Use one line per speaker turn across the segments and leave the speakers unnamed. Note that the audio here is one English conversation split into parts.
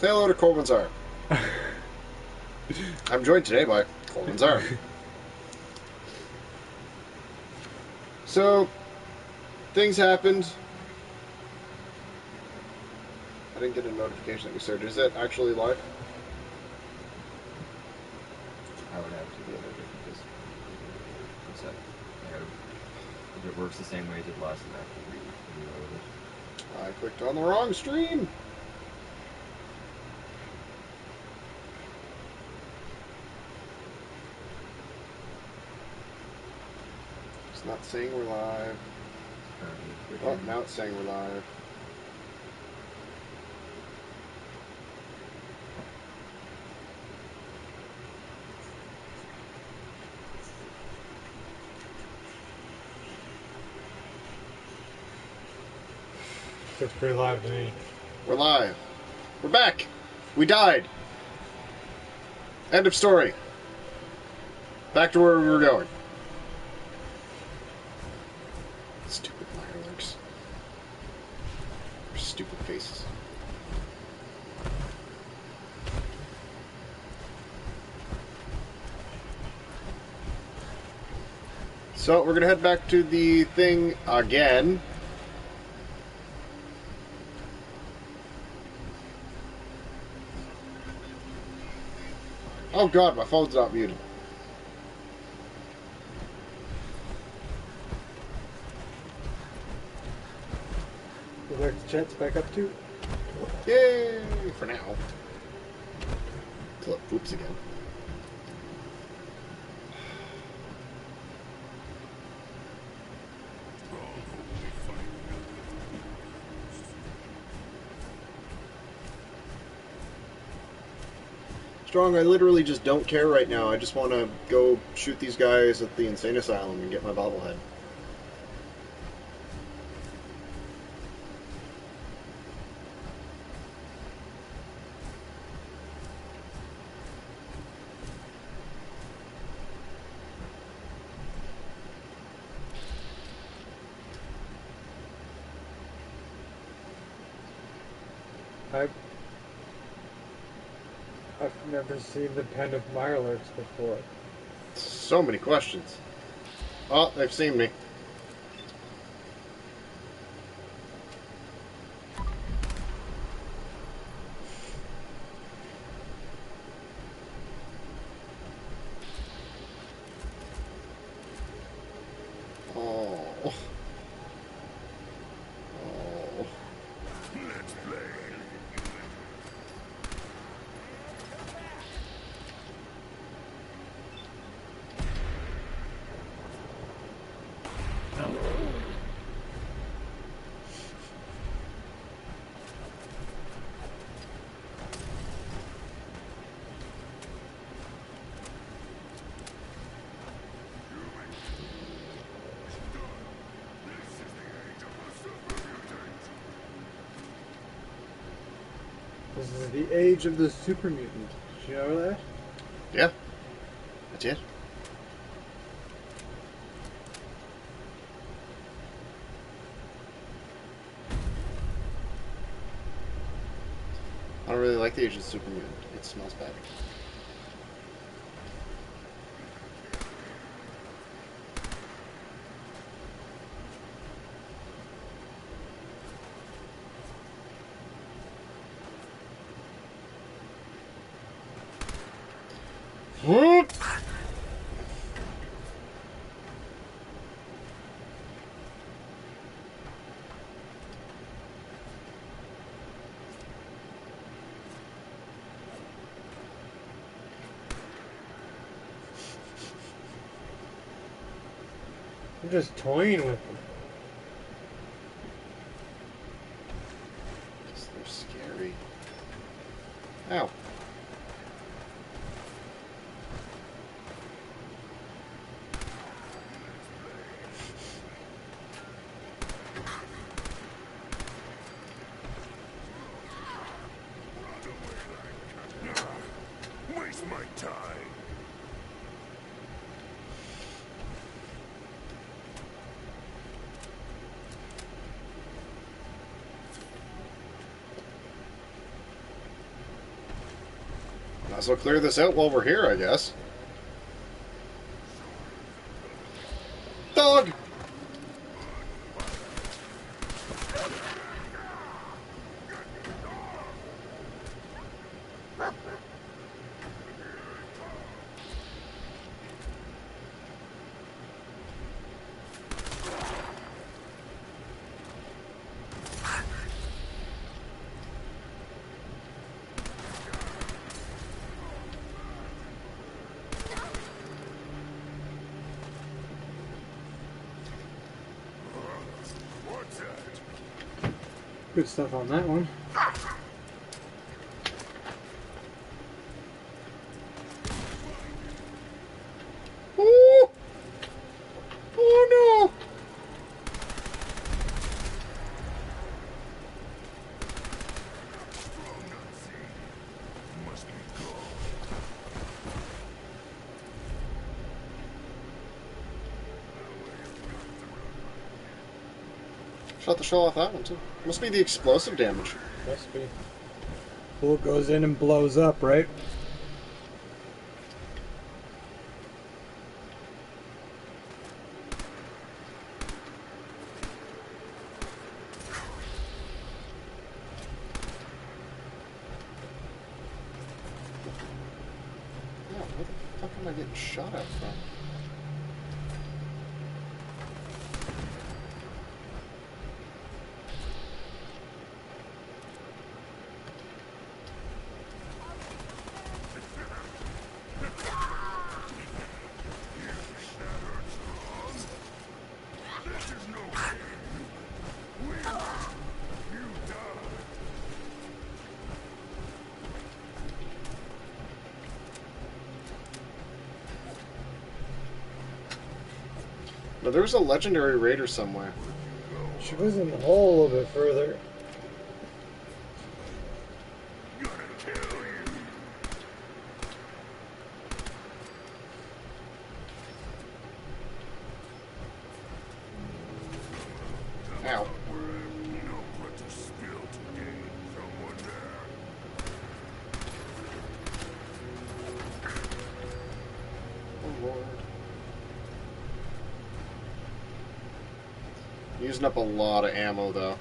Say hello to Corwin's arm. I'm joined today by Corwin's arm. So, things happened. I didn't get a notification that we started. Is that actually live?
I would have to be able to just reset. If it works the same way it did last time, I have to reload it.
I clicked on the wrong stream. It's not saying we're live. Oh, now it's saying we're live.
It's pretty live to me.
We're live. We're back. We died. End of story. Back to where we were going. Stupid fireworks. Stupid faces. So we're gonna head back to the thing again. Oh god, my phone's not muted.
Would like the chat's back up too?
Yay! For now. Till it poops again. Strong, I literally just don't care right now. I just want to go shoot these guys at the insane asylum and get my bobblehead.
I've never seen the pen of Mirelurks before.
So many questions. Oh, they've seen me. Oh. Oh.
Let's play.
This is the age of the super mutant. Did you know that?
Yeah. I did. I don't really like the Age of the Super Mutant. It smells bad. Whoop!
I'm just toying with them.
They're scary. Ow.
Waste my time.
as well clear this out while we're here, I guess. Dog!
What's that?
Good stuff on that one.
Ooh! Oh no!
Must be gone.
Shot the shell off that one too. Must be the explosive damage.
Must be. Bullet goes in and blows up, right?
Yeah, where the fuck am I getting shot at from?
This is no game. We you die.
But there's a legendary raider somewhere.
She was in the hole a little bit further.
Gonna kill you.
Ow.
No what to spill today. Someone there.
Oh lord. Using up a lot of ammo though.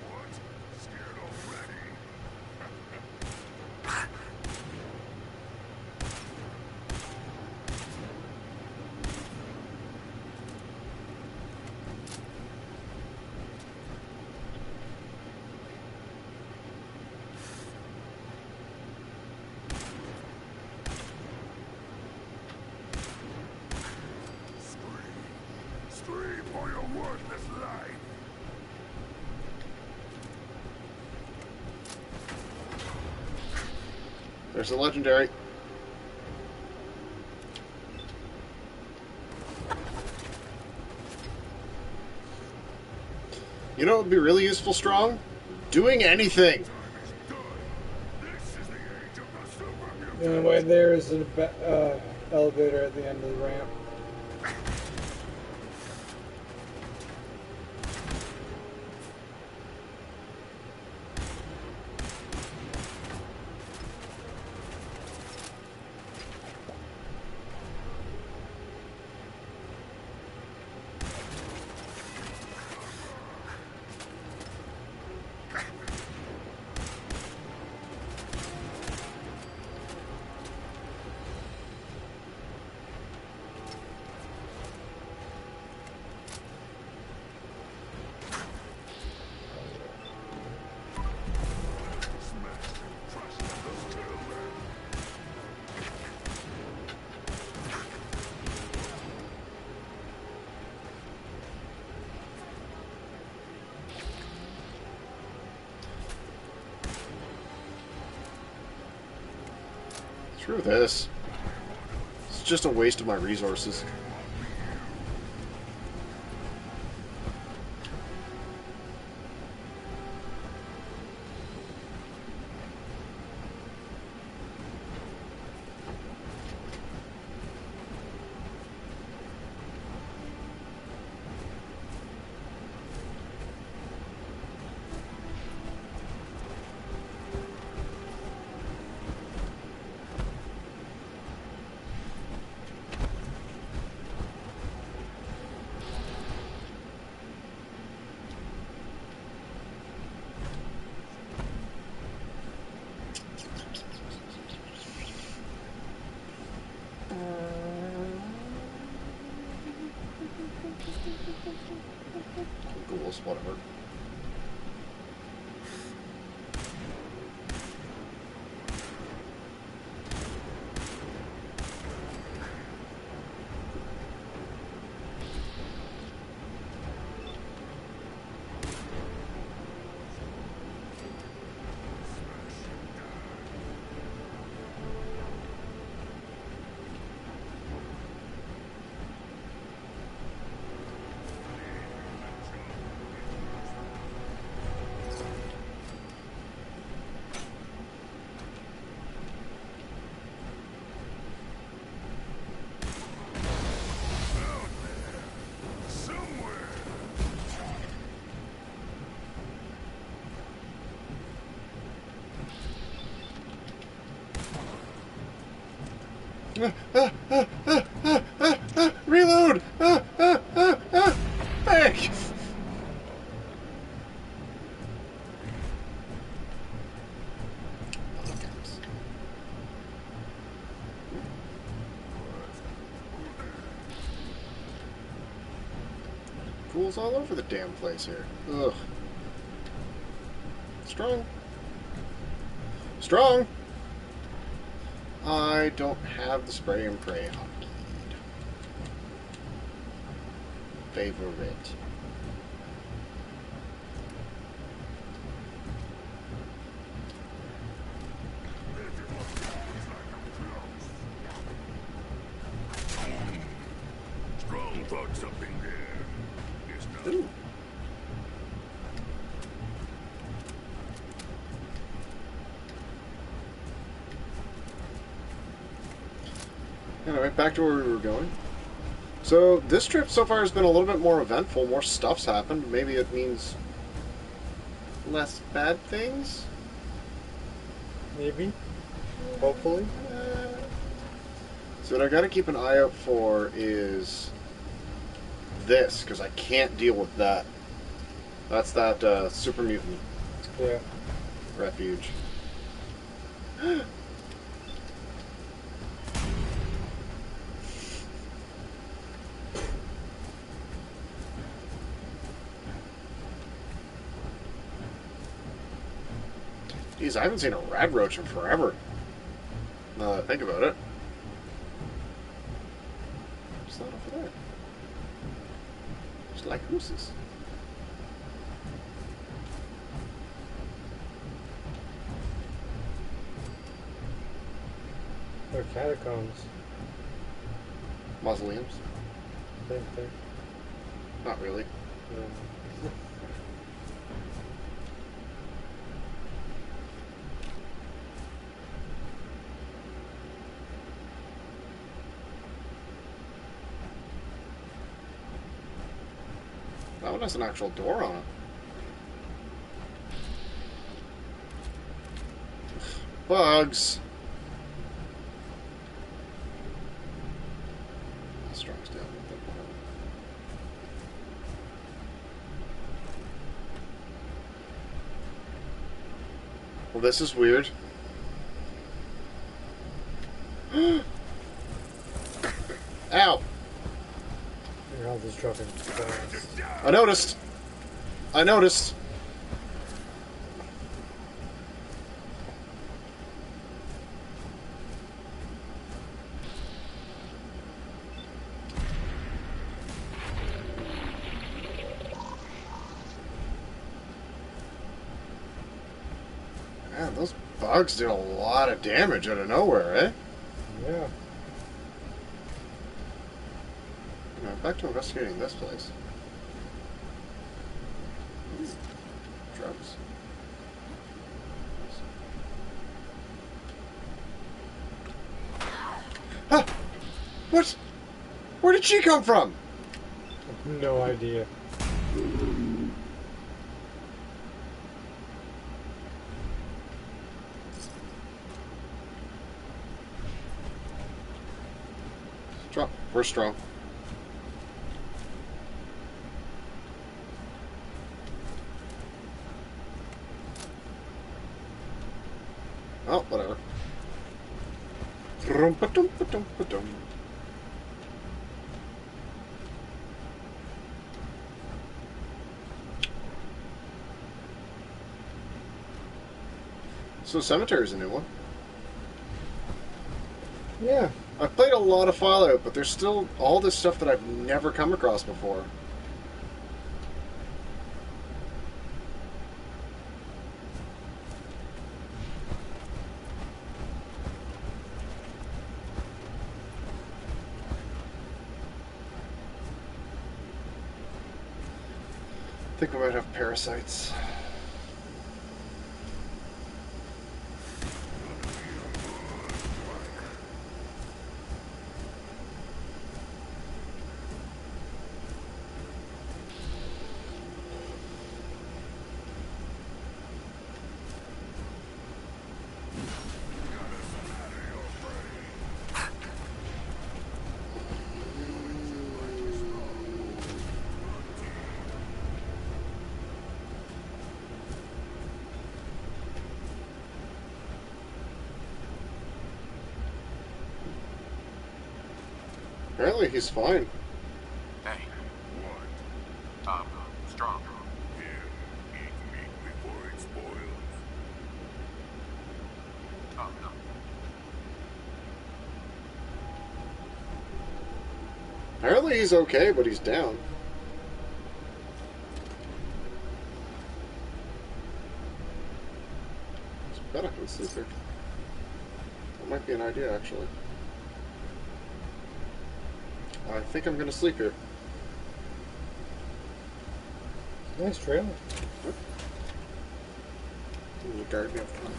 What? Scared already? Scream for your worthless life.
There's a legendary. You know what would be really useful, Strong? Doing anything.
This is the age of the super
The only way there is an elevator at the end of the ramp.
Screw this. It's just a waste of my resources. guess. Whatever. Reload! Back! Fools all over the damn place here. Ugh. Strong. Strong! I don't have the spray and pray hotkey. Favorite.
Strong thought something there. It's not.
Ooh. Anyway, back to where we were going. So, this trip so far has been a little bit more eventful. More stuff's happened. Maybe it means less bad things?
Maybe. Hopefully.
So what I gotta keep an eye out for is this, because I can't deal with that. That's that super mutant
Yeah.
refuge. Jeez, I haven't seen a rad roach in forever. Now that I think about it. What's that over there? Just like gooses.
Or catacombs.
Mausoleums?
Same thing.
Not really.
Yeah.
That one has an actual door on it. Bugs! Strong's down. Well, this is weird. Ow!
Your health is dropping fast.
I noticed. I noticed. Man, those bugs did a lot of damage out of nowhere, eh?
Yeah.
Now, back to investigating this place. Drugs. Huh! What? Where did she come from?
No idea.
Strong. We're strong. Oh, whatever. Rum-pa-dum-pa-dum-pa-dum. So Cemetery's a new one.
Yeah.
I've played a lot of Fallout, but there's still all this stuff that I've never come across before. I think we might have parasites. Apparently he's fine.
Hey. What? Strong. Here, eat meat before it spoils. Oh, no.
Apparently he's okay, but he's down. I bet I can sleep here. That might be an idea, actually. I think I'm gonna sleep here.
Nice trailer.
Ooh, guard me up front.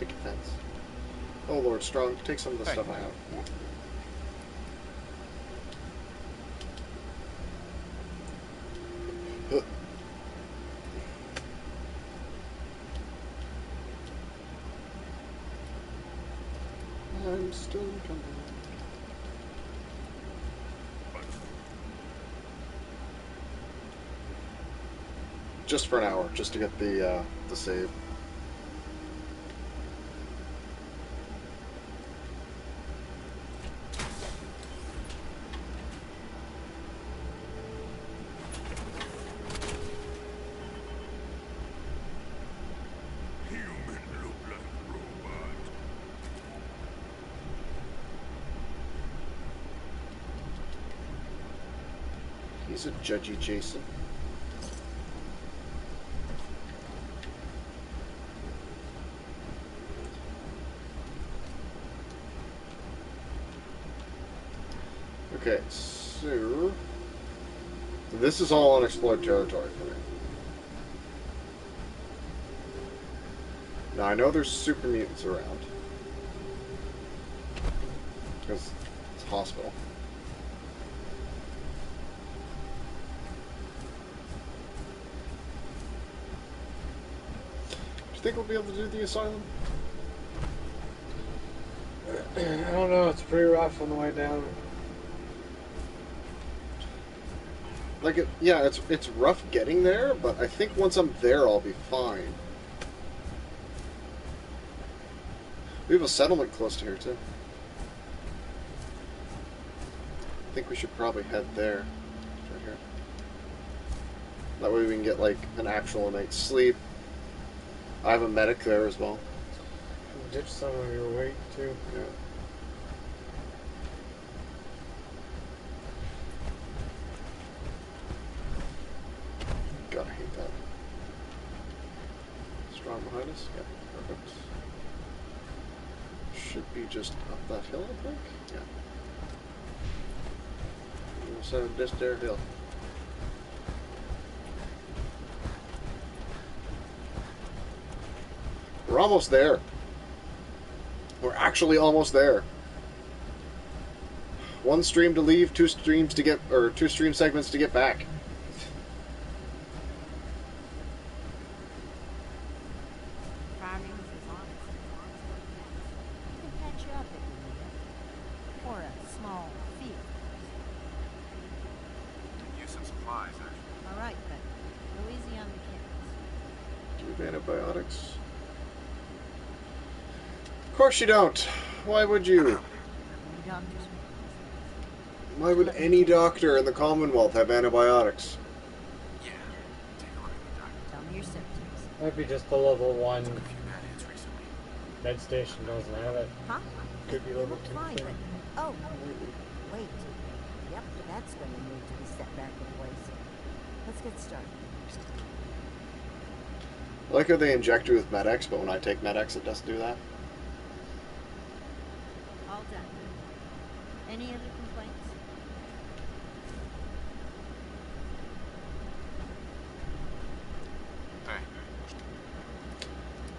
Picket fence. Oh Lord, Strong, take some of the stuff I have. I'm still coming. Just for an hour, just to get the save.
Human look like robot.
He's a judgy Jason. Okay, so this is all unexplored territory for me. Now I know there's super mutants around because it's a hospital. Do you think we'll be able to do the asylum?
I don't know. It's pretty rough on the way down.
Like, yeah, it's rough getting there, but I think once I'm there, I'll be fine. We have a settlement close to here, too. I think we should probably head there. Right here. That way we can get, like, an actual night's sleep. I have a medic there as well.
Ditch some of your weight, too.
Yeah. God, I hate that. Strong behind us? Yeah, perfect. Should be just up that hill, I think? Yeah. So this there hill. We're almost there. We're actually almost there. One stream to leave, two streams to get, or two stream segments to get back.
Farming is as honest as honest with pets. We can patch you up if you need it. Or a small field.
Use some supplies, actually.
All right, but go easy on the kids.
Do you have antibiotics? Of course you don't. Why would you?
We doctors make mistakes.
Why would any doctor in the Commonwealth have antibiotics?
Yeah. Take a look at the doctor.
Tell me your symptoms.
Might be just the level 1
Took a few bad hits recently.
Med station doesn't have it.
Huh?
Could be
It
level
looked
2
fine,
thing.
but... Oh, wait. Yep, that's gonna need to be set back in place. Let's get started.
I like how they inject you with Med-X, but when I take Med-X, it doesn't do that.
All done. Any other complaints?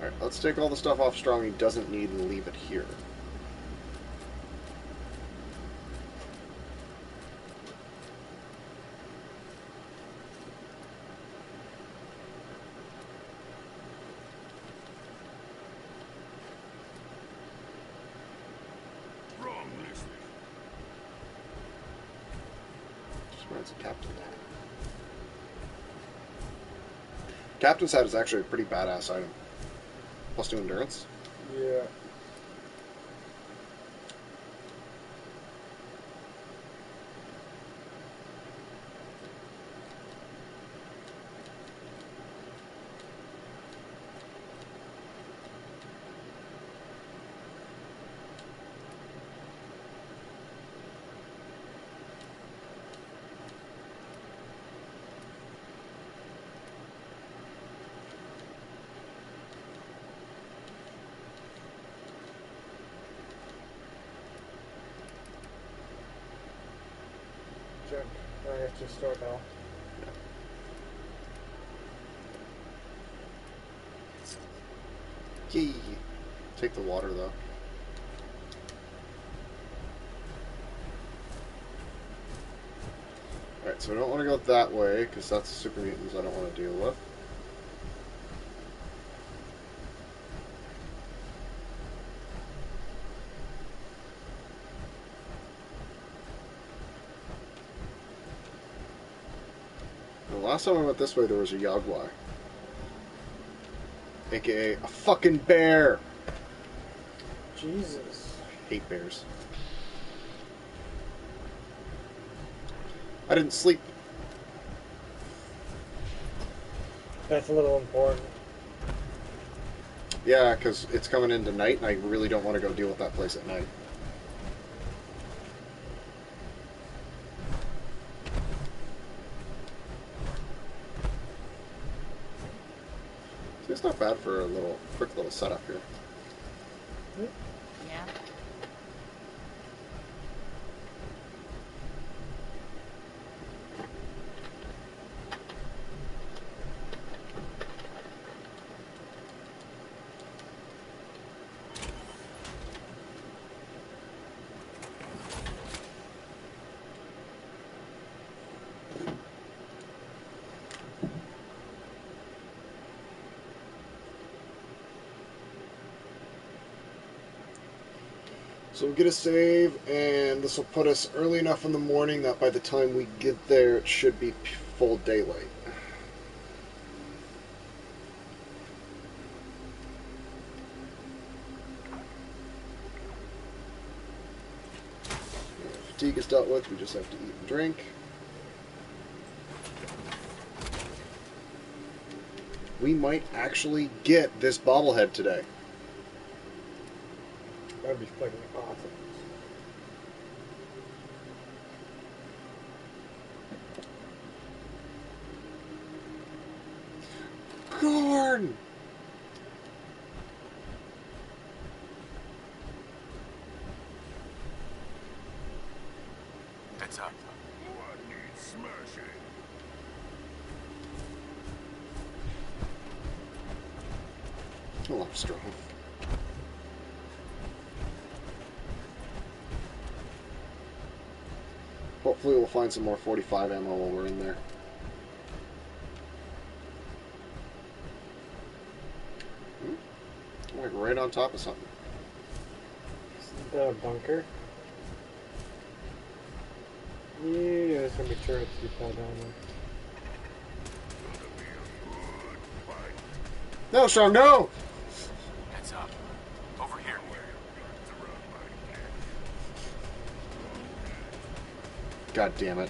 Alright, let's take all the stuff off Strong he doesn't need and leave it here.
Wrong list.
Just where it's a Captain's hat. Captain's hat is actually a pretty badass item. Plus 2 endurance.
Yeah. Check. I have to start now.
Yee. Take the water though. Alright, so we don't want to go that way, because that's the super mutants I don't want to deal with. The last time I went this way, there was a Yagwai. AKA a fucking bear!
Jesus.
Hate bears. I didn't sleep.
That's a little important.
Yeah, because it's coming into night, and I really don't want to go deal with that place at night. See, it's not bad for a quick little setup here.
Yeah.
So we'll get a save, and this will put us early enough in the morning that by the time we get there, it should be full daylight. Fatigue is dealt with, we just have to eat and drink. We might actually get this bobblehead today.
That'd be fucking awesome.
Corn!
Heads up. What needs smashing?
Oh, I'm strong. Hopefully we'll find some more 45 ammo while we're in there. I'm like right on top of something.
Isn't that a bunker? Yeah, there's gonna be turrets if you fall down there.
No, Strong, no!
Heads up. Over here.
God damn it.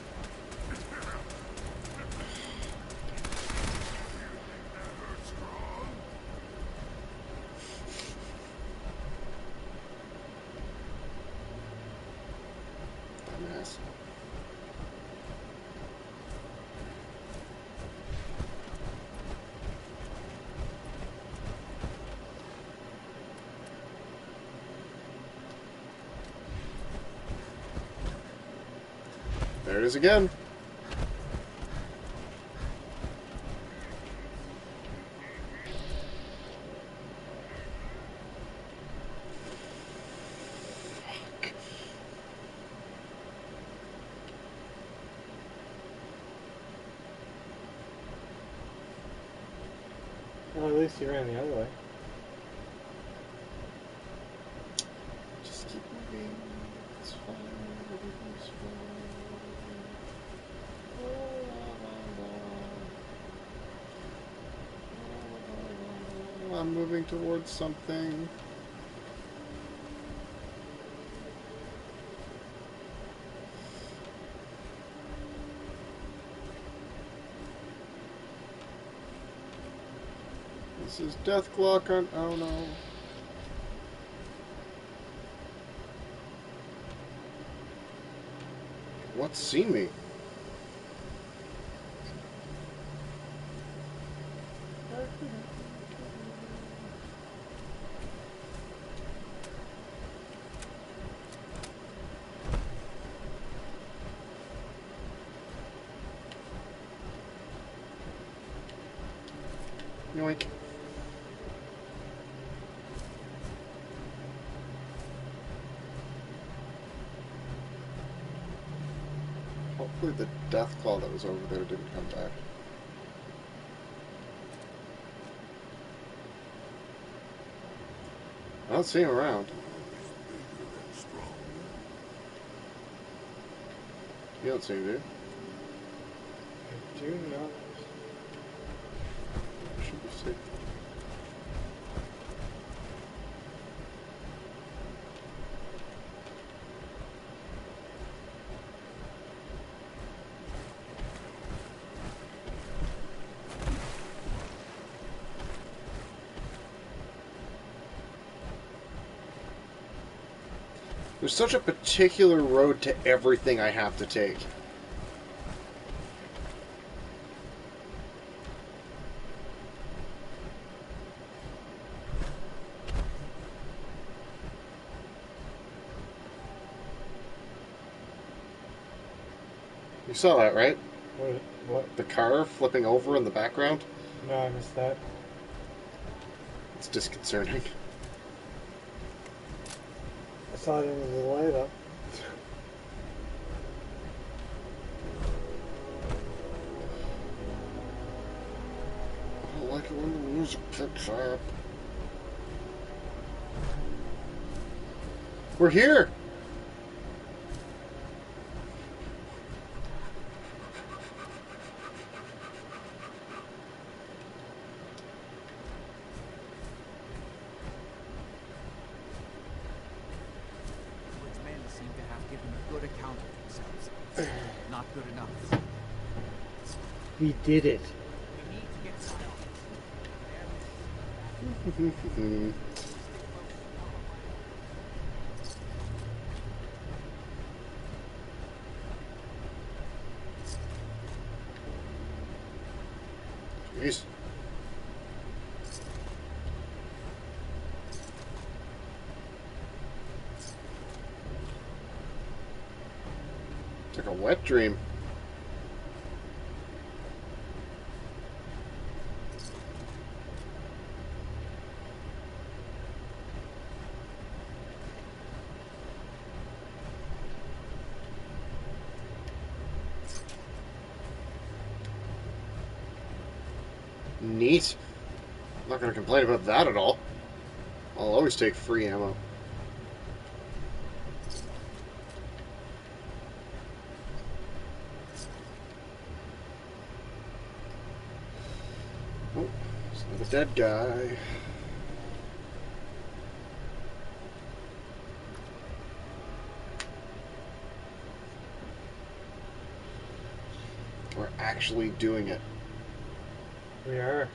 nice. There it is again.
Well, at least you ran the other way.
Just keep moving. It's fine. Everything's fine. I'm moving towards something. This is Death Clock on. Oh no. What's seen me? Yoink. Hopefully the death claw that was over there didn't come back. I don't see him around. You don't see him, do you?
I do not.
Should be safe. There's such a particular road to everything I have to take. You saw that, right?
What?
The car flipping over in the background?
No, I missed that.
It's disconcerting.
I saw it in the light up.
I don't like it when the music picks up. We're here!
Woods men seem to have given a good account of themselves. Not good enough.
We did it.
We need to get silence.
Jeez. It's like a wet dream. Neat. I'm not going to complain about that at all. I'll always take free ammo. Oh, it's another dead guy. We're actually doing it.
We are.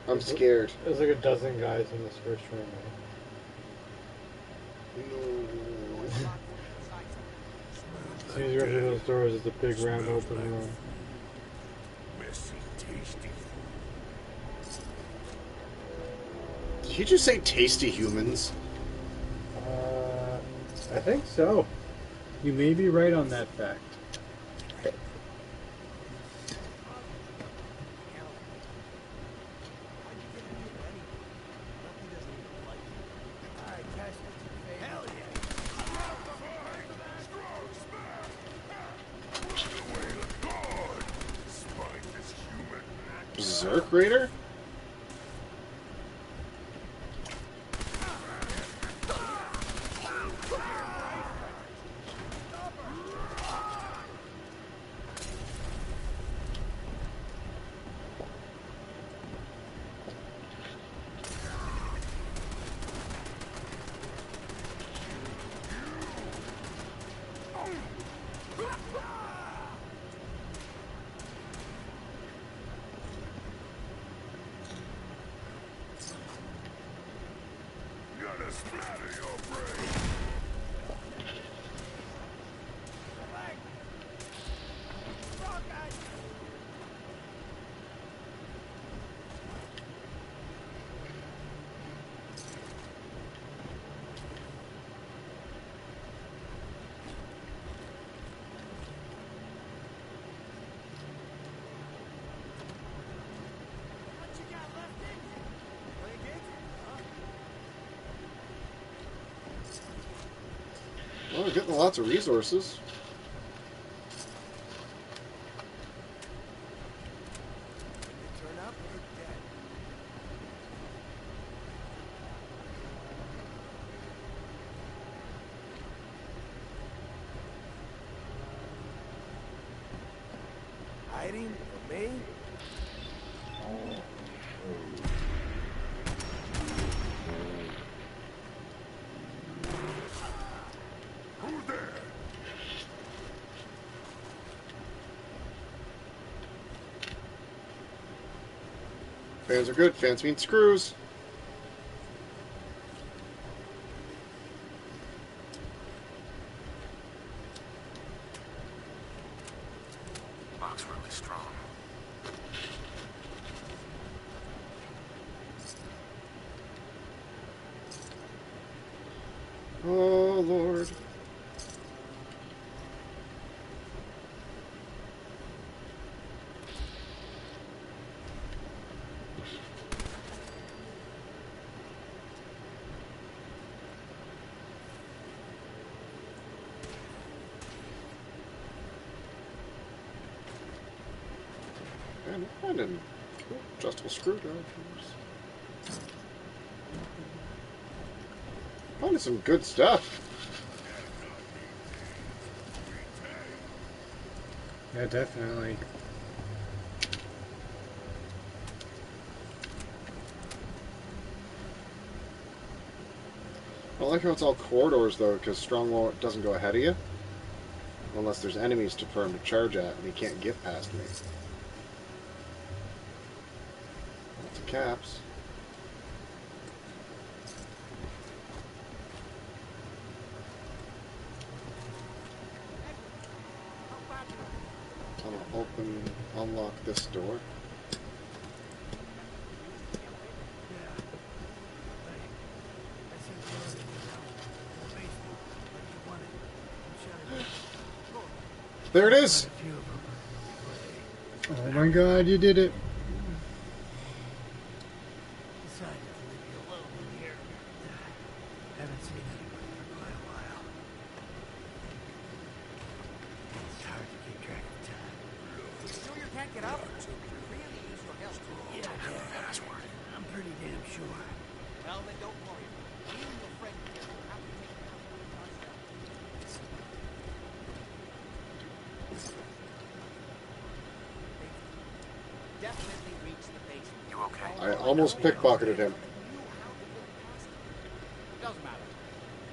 I'm scared.
There's like a dozen guys in this first room, right?
No.
As you rush into those doors, it's a big round open room.
Messy, tasty
Did he just say tasty humans?
I think so. You may be right on that fact.
Berserk Raider?
Gotta splatter your brain.
Well, we're getting lots of resources.
Hiding from me? Who's there?
Fans are good. Fans mean screws.
Lock's really strong.
Oh, Lord. And finding adjustable screwdrivers. Finding some good stuff.
Yeah, definitely.
I like how it's all corridors, though, because Strongbow doesn't go ahead of you. Unless there's enemies for him to charge at, and he can't get past me. Lots of caps. I'll unlock this door. There it is!
Oh my god, you did it.
Decided to leave you alone in here. Haven't seen anybody for quite a while. It's hard to keep track of time.
You sure you can't get up? Really use your help.
Yeah, I have a password. I'm pretty damn sure.
Well, then don't worry. You and your friend here will have to take it out ourselves. Definitely reach the basement.
You okay?
I almost pickpocketed him.
It doesn't matter.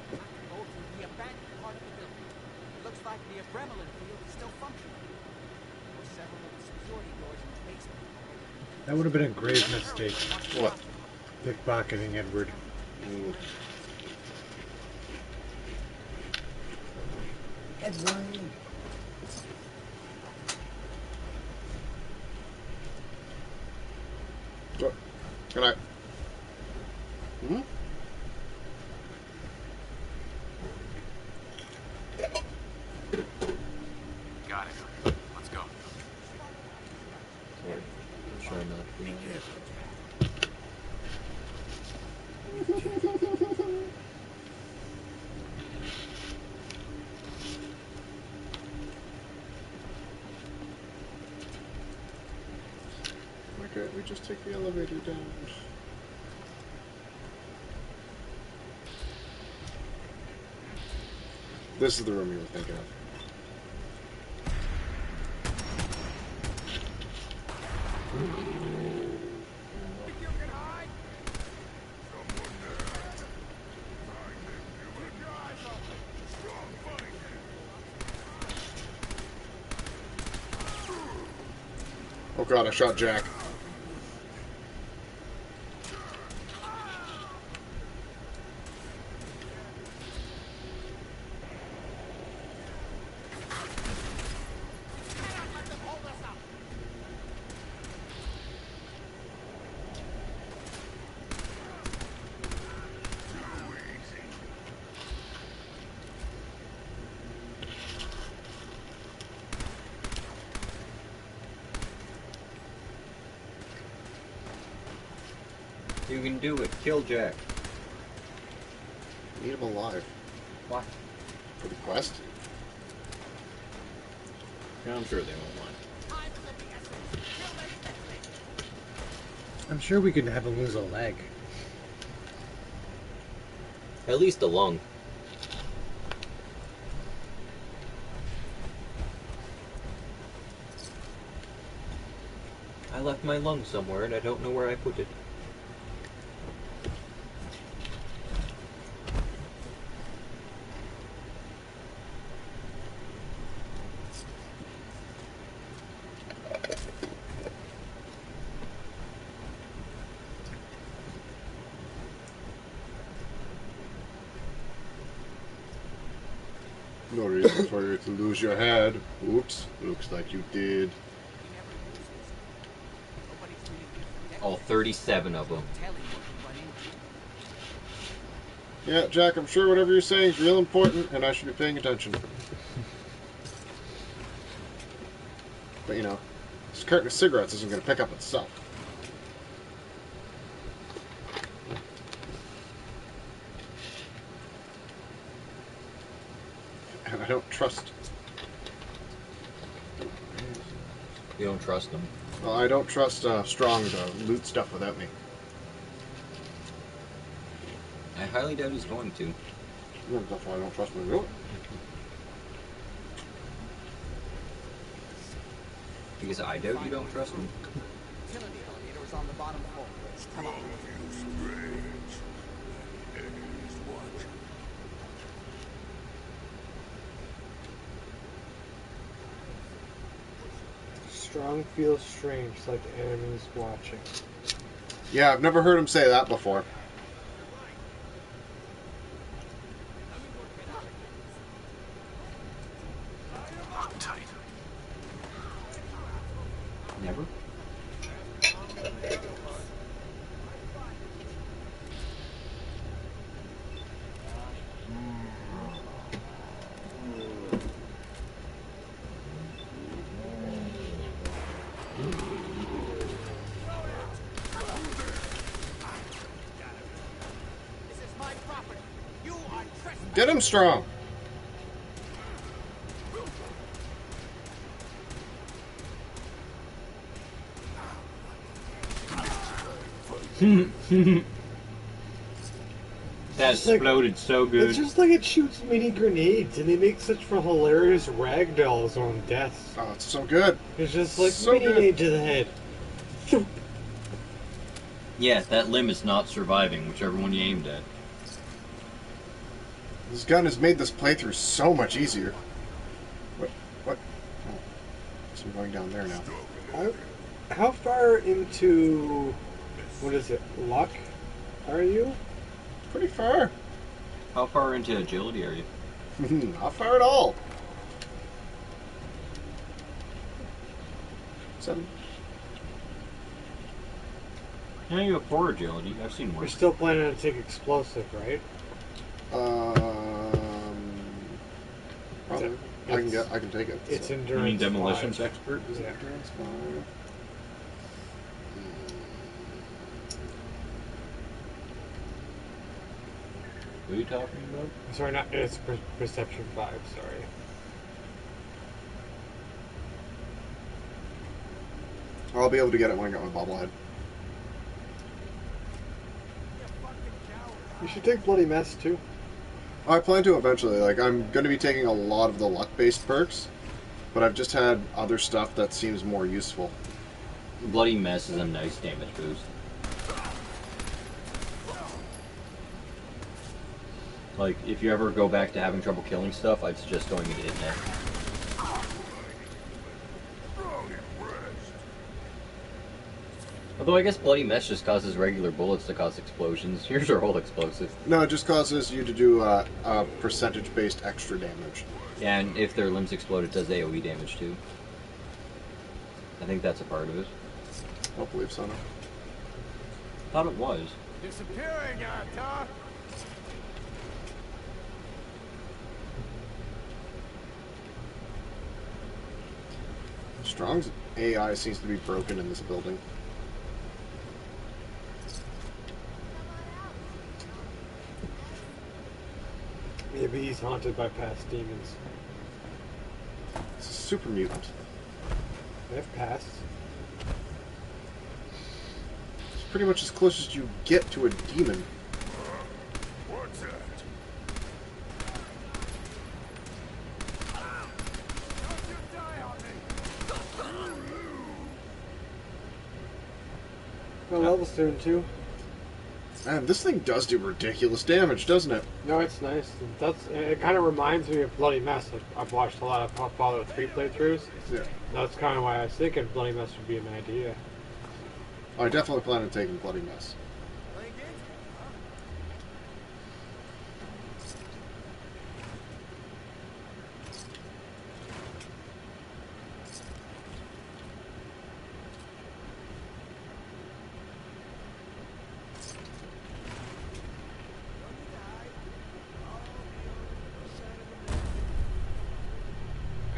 I can go through the abandoned part of the building. It looks like the adrenaline field is still functioning. There were several of the security doors in the basement.
That would have been a grave mistake.
What?
Pickpocketing Edward.
Edward,
Good night. Hmm?
Got it. Let's go.
Sorry. Try not to.
Be careful,
Why can't we just take the elevator down? This is the room you were thinking of. Oh god, I shot Jack.
You can do it. Kill Jack.
Need him alive.
Why?
For the quest?
Yeah, I'm sure they won't mind.
I'm sure we could have him lose a leg.
At least a lung. I left my lung somewhere and I don't know where I put it.
No reason for you to lose your head. Oops. Looks like you did.
All 37 of them.
Yeah, Jack, I'm sure whatever you're saying is real important, and I should be paying attention. But, you know, this carton of cigarettes isn't going to pick up itself. And I don't trust...
You don't trust them?
Well, I don't trust Strong to loot stuff without me.
I highly doubt he's going to.
Well, that's why I don't trust him to do it.
Because I doubt you don't trust him.
Utility elevator is on the bottom floor. Come on.
Strong feels strange, like enemies watching.
Yeah, I've never heard him say that before.
Tight.
Never?
This is my property. You are trespassing.
Get him, Strong!
That
It's like-
exploded so good.
It's just like it shoots mini grenades, and they make such for hilarious ragdolls on deaths.
Oh, it's so good.
It's just like
So
mini
good.
grenade to the head. Thoop.
Yes, that limb is not surviving, whichever one you aimed at.
This gun has made this playthrough so much easier. What? Oh. So I'm going down there now.
How far into what is it? Luck are you?
Pretty far.
How far into agility are you?
Not far at all. 7.
How do you have 4 agility? I've seen
We're
worse.
still planning to take explosive, right?
Probably. I can take it.
It's
so.
endurance.
You mean demolitions
5.
expert?
Is it
Yeah.
endurance 5?
What are you talking about?
Sorry, not it's perception 5. Sorry.
I'll be able to get it when I get my bobblehead.
You should take bloody mess too.
I plan to eventually. Like, I'm going to be taking a lot of the luck-based perks, but I've just had other stuff that seems more useful.
Bloody Mess is a nice damage boost. Like, if you ever go back to having trouble killing stuff, I'd suggest going into It Net. Although I guess Bloody Mess just causes regular bullets to cause explosions. Here's your whole explosive.
No, it just causes you to do a percentage-based extra damage.
Yeah, and if their limbs explode, it does AoE damage too. I think that's a part of it.
I don't believe so, no.
Thought it was.
Disappearing, Doc.
Strong's AI seems to be broken in this building.
Maybe he's haunted by past demons.
It's a super mutant.
They have past.
It's pretty much as close as you get to a demon.
What's that? Don't you die on me!
Well, level soon too.
Man, this thing does do ridiculous damage, doesn't it?
No, it's nice. It kind of reminds me of Bloody Mess. I've watched a lot of Fallout 3 playthroughs.
Yeah.
That's kind of why I was thinking Bloody Mess would be an idea.
I definitely plan on taking Bloody Mess.
Playing games? Huh?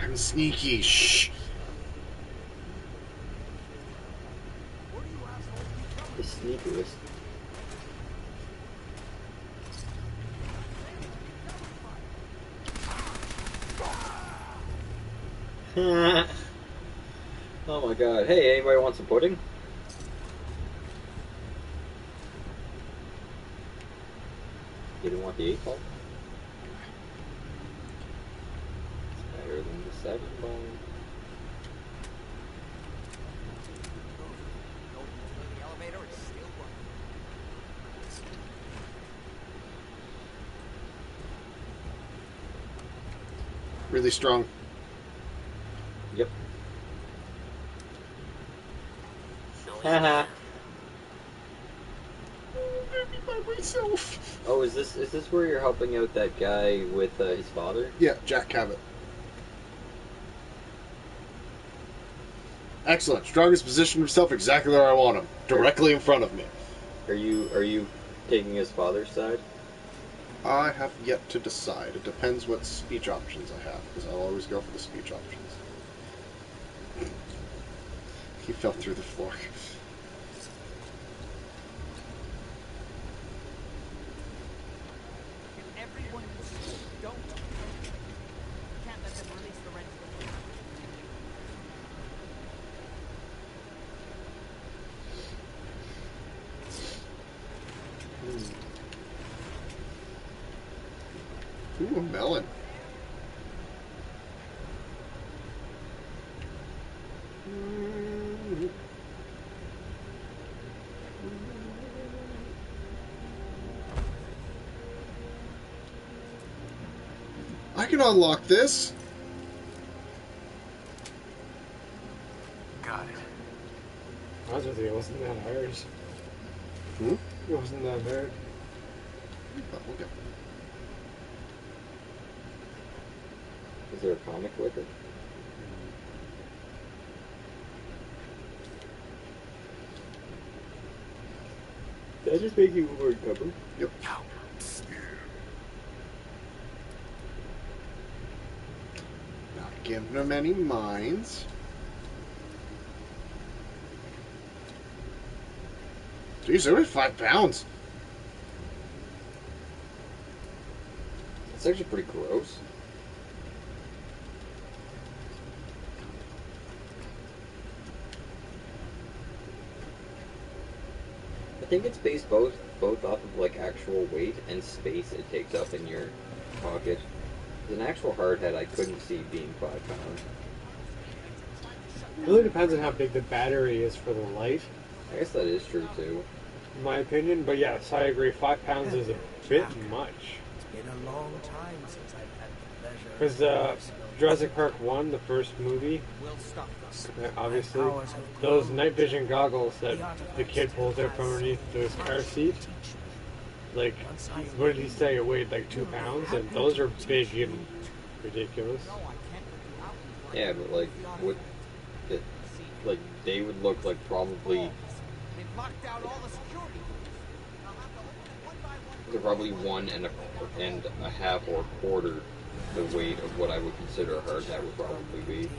I'm sneaky. Shh.
The sneakerist. Oh my god. Hey, anybody want some pudding? You didn't want the 8-ball? It's better than the 7-ball.
The elevator is still working.
Really strong.
Yep. Haha.
By myself.
Oh, is this where you're helping out that guy with his father?
Yeah, Jack Cabot. Excellent. Strong has positioned himself exactly where I want him. Directly in front of me.
Are you taking his father's side?
I have yet to decide. It depends what speech options I have, because I'll always go for the speech options. He fell through the floor.
If everyone in school don't, you can't let them release the rest of the week.
Ooh, a melon. I can unlock this.
Got it.
I was with you, it wasn't that hard.
Hmm?
It wasn't that hard.
Oh, okay.
Is there a comic with it?
that just make you more covered?
Yep. Not giving them any mines. Jeez, they're only 5 pounds.
It's actually pretty gross. I think it's based both off of like actual weight and space it takes up in your pocket. An actual hard hat I couldn't see being 5 pounds.
It really depends on how big the battery is for the light,
I guess that is true too.
in my opinion. But yes, I agree. 5 pounds is a bit much.
It's been a long time since I've had the pleasure.
Because Jurassic Park 1, the first movie,
We'll stop this.
obviously, those night vision goggles that the kid pulls out from underneath his car seat, like, what did he say? It weighed like 2 pounds, and those are big and ridiculous.
No, I can't let you out.
Yeah, but like what it, like they would look like probably
They've locked out all the security doors. I'll have to open it one by one.
they're probably 1.5 or a quarter the weight of what I would consider a hard hat would probably be.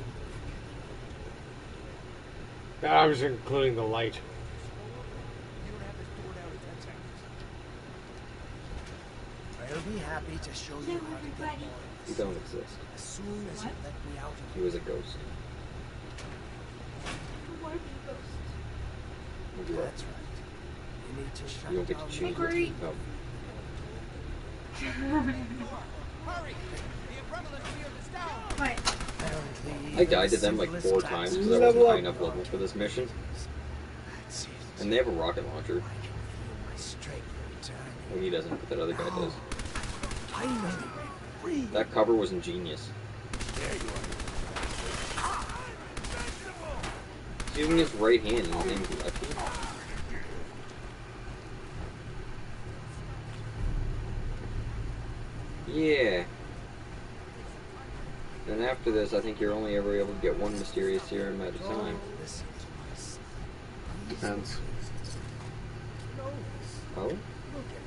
I was including the light.
You don't have this door down in 10 seconds.
I'll be happy to show you how to get more.
You don't exist.
As soon as you let me out of
He was a ghost. Maybe that-
That's right. You need to shut
You don't get
down
to choose
the
what you become.
Hurry! The adrenaline field is down!
apparently
I died to them like 4 times because I wasn't high enough level for this mission.
That's it.
And they have a rocket launcher.
I can feel my strength returning.
Well, he doesn't, but that other guy does.
Finally, free.
That cover was ingenious. He's using his right hand and his name's lefty. Yeah. Then after this, I think you're only ever able to get one mysterious serum at a time.
Listen to us.
Depends.
Oh?
Look at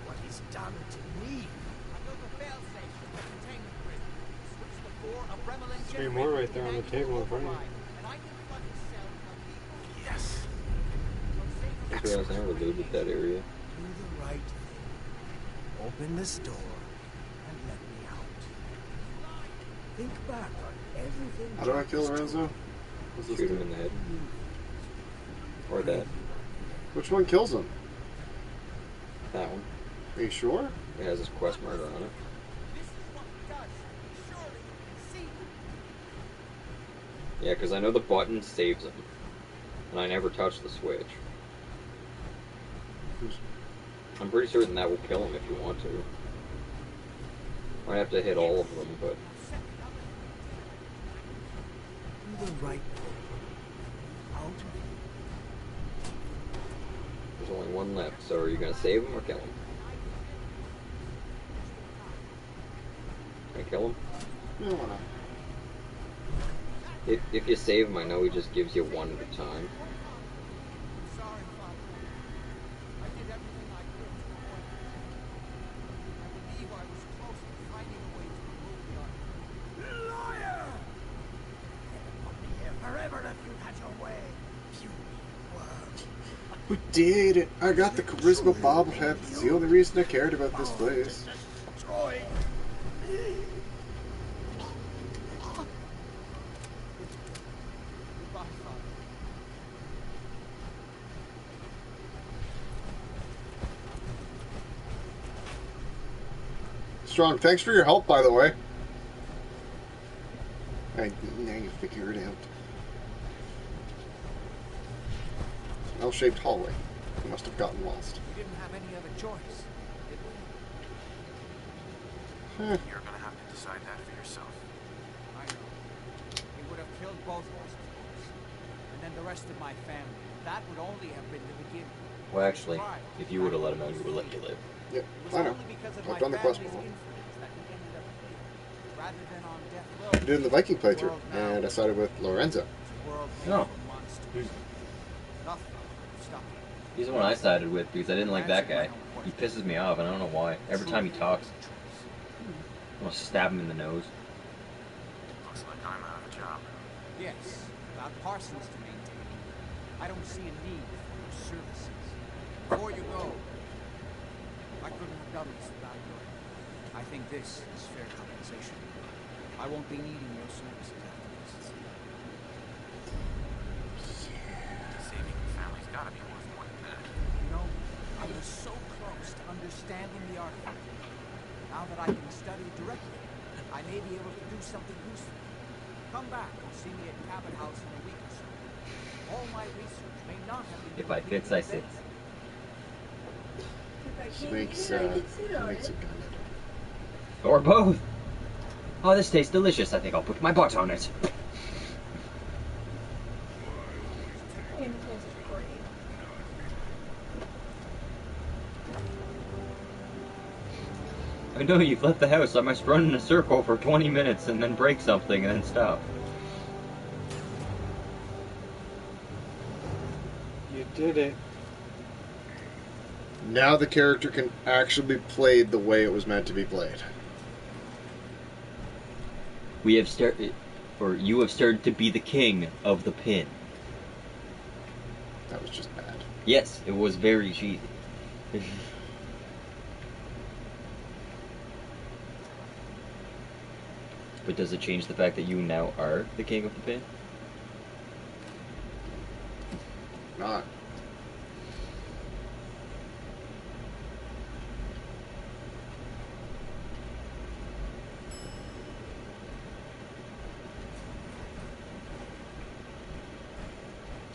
what he's done to me.
I built a fail-safe for the containment grid. Switch the 4 of Bremelin
3 more right there on the table in front of you.
and I can flood the cell from the
Yes.
I just realized I never looted that area.
Do the right thing. Open this door and let me out. Think back on everything.
How do I kill Lorenzo? What's this
Shoot him
do?
in the head. Or that.
Which one kills him?
That one.
Are you sure?
It has his quest marker on it.
This is what he does. Surely you can see.
Yeah, because I know the button saves him. And I never touched the switch. I'm pretty certain that will kill him if you want to. Might have to hit all of them, but
Do the right thing. Out of here.
there's only one left. So are you going to save him or kill him? Gonna kill him?
No, why not?
If you save him, I know he just gives you one at a time.
Sorry, Father. I did everything I could to avoid it. I believe I was close to finding a way to remove the article.
Liar! I'll be here forever if you had your way. You worm.
We did it! I got the charisma bobblehead. It's the only reason I cared about this place.
Destroy me.
Goodbye, Father.
Strong, thanks for your help, by the way. Now you figure it out. L-shaped hallway. You must have gotten lost.
We didn't have any other choice, did we?
You're gonna have to decide that for yourself.
I know. He would have killed both of us, of course. And then the rest of my family. That would only have been the beginning.
Well, actually, if you would have let him know, he would let you live.
Yep,
It was
I know.
only because of
I've
my
done the quest
family's
before.
influence that we ended up here, rather than on death row.
I'm doing the Viking playthrough, and I started with Lorenzo.
It's a world
No.
full of monsters. Nothing could stop it.
He's the one I sided with because I didn't like that guy. He pisses me off, and I don't know why. Every time he talks, I want to stab him in the nose.
Looks like I'm out of a job.
Yes, without Parsons to maintain, I don't see a need for your services. Before you go, I couldn't have done this without your help. I think this is fair compensation. I won't be needing your services after this.
Saving your family's gotta be worth more than that.
You know, I was so close to understanding the artifact. Now that I can study directly, I may be able to do something useful. Come back and see me at Cabot House in a week or so. All my research may not have been
If I fits, I sits.
He makes a gun.
Or both. Oh, this tastes delicious. I think I'll put my butt on it. I know you've left the house. I must run in a circle for 20 minutes and then break something and then stop.
You did it.
Now the character can actually be played the way it was meant to be played.
We have started, or you have started to be the king of the pin.
That was just bad.
Yes, it was very cheesy. But does it change the fact that you now are the king of the pin?
Not.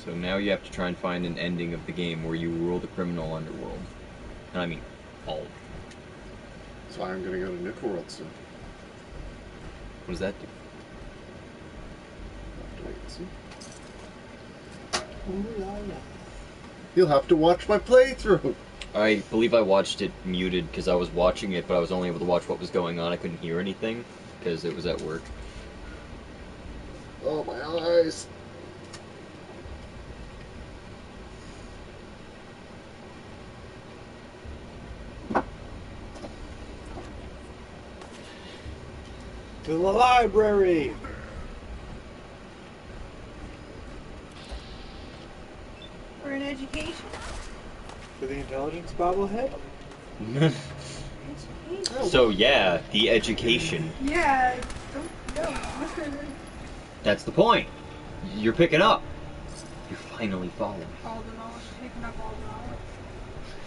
So now you have to try and find an ending of the game where you rule the criminal underworld. And I mean, all.
That's why I'm gonna go to Nuke World soon.
What does that do?
Have to wait and see. You'll have to watch my playthrough.
I believe I watched it muted because I was watching it, but I was only able to watch what was going on. I couldn't hear anything because it was at work.
Oh, my eyes.
To the library!
For an education?
For the intelligence bobblehead?
So yeah, the education.
Yeah, don't know.
That's the point. You're picking up. You're finally following.
All the knowledge, picking up all the knowledge.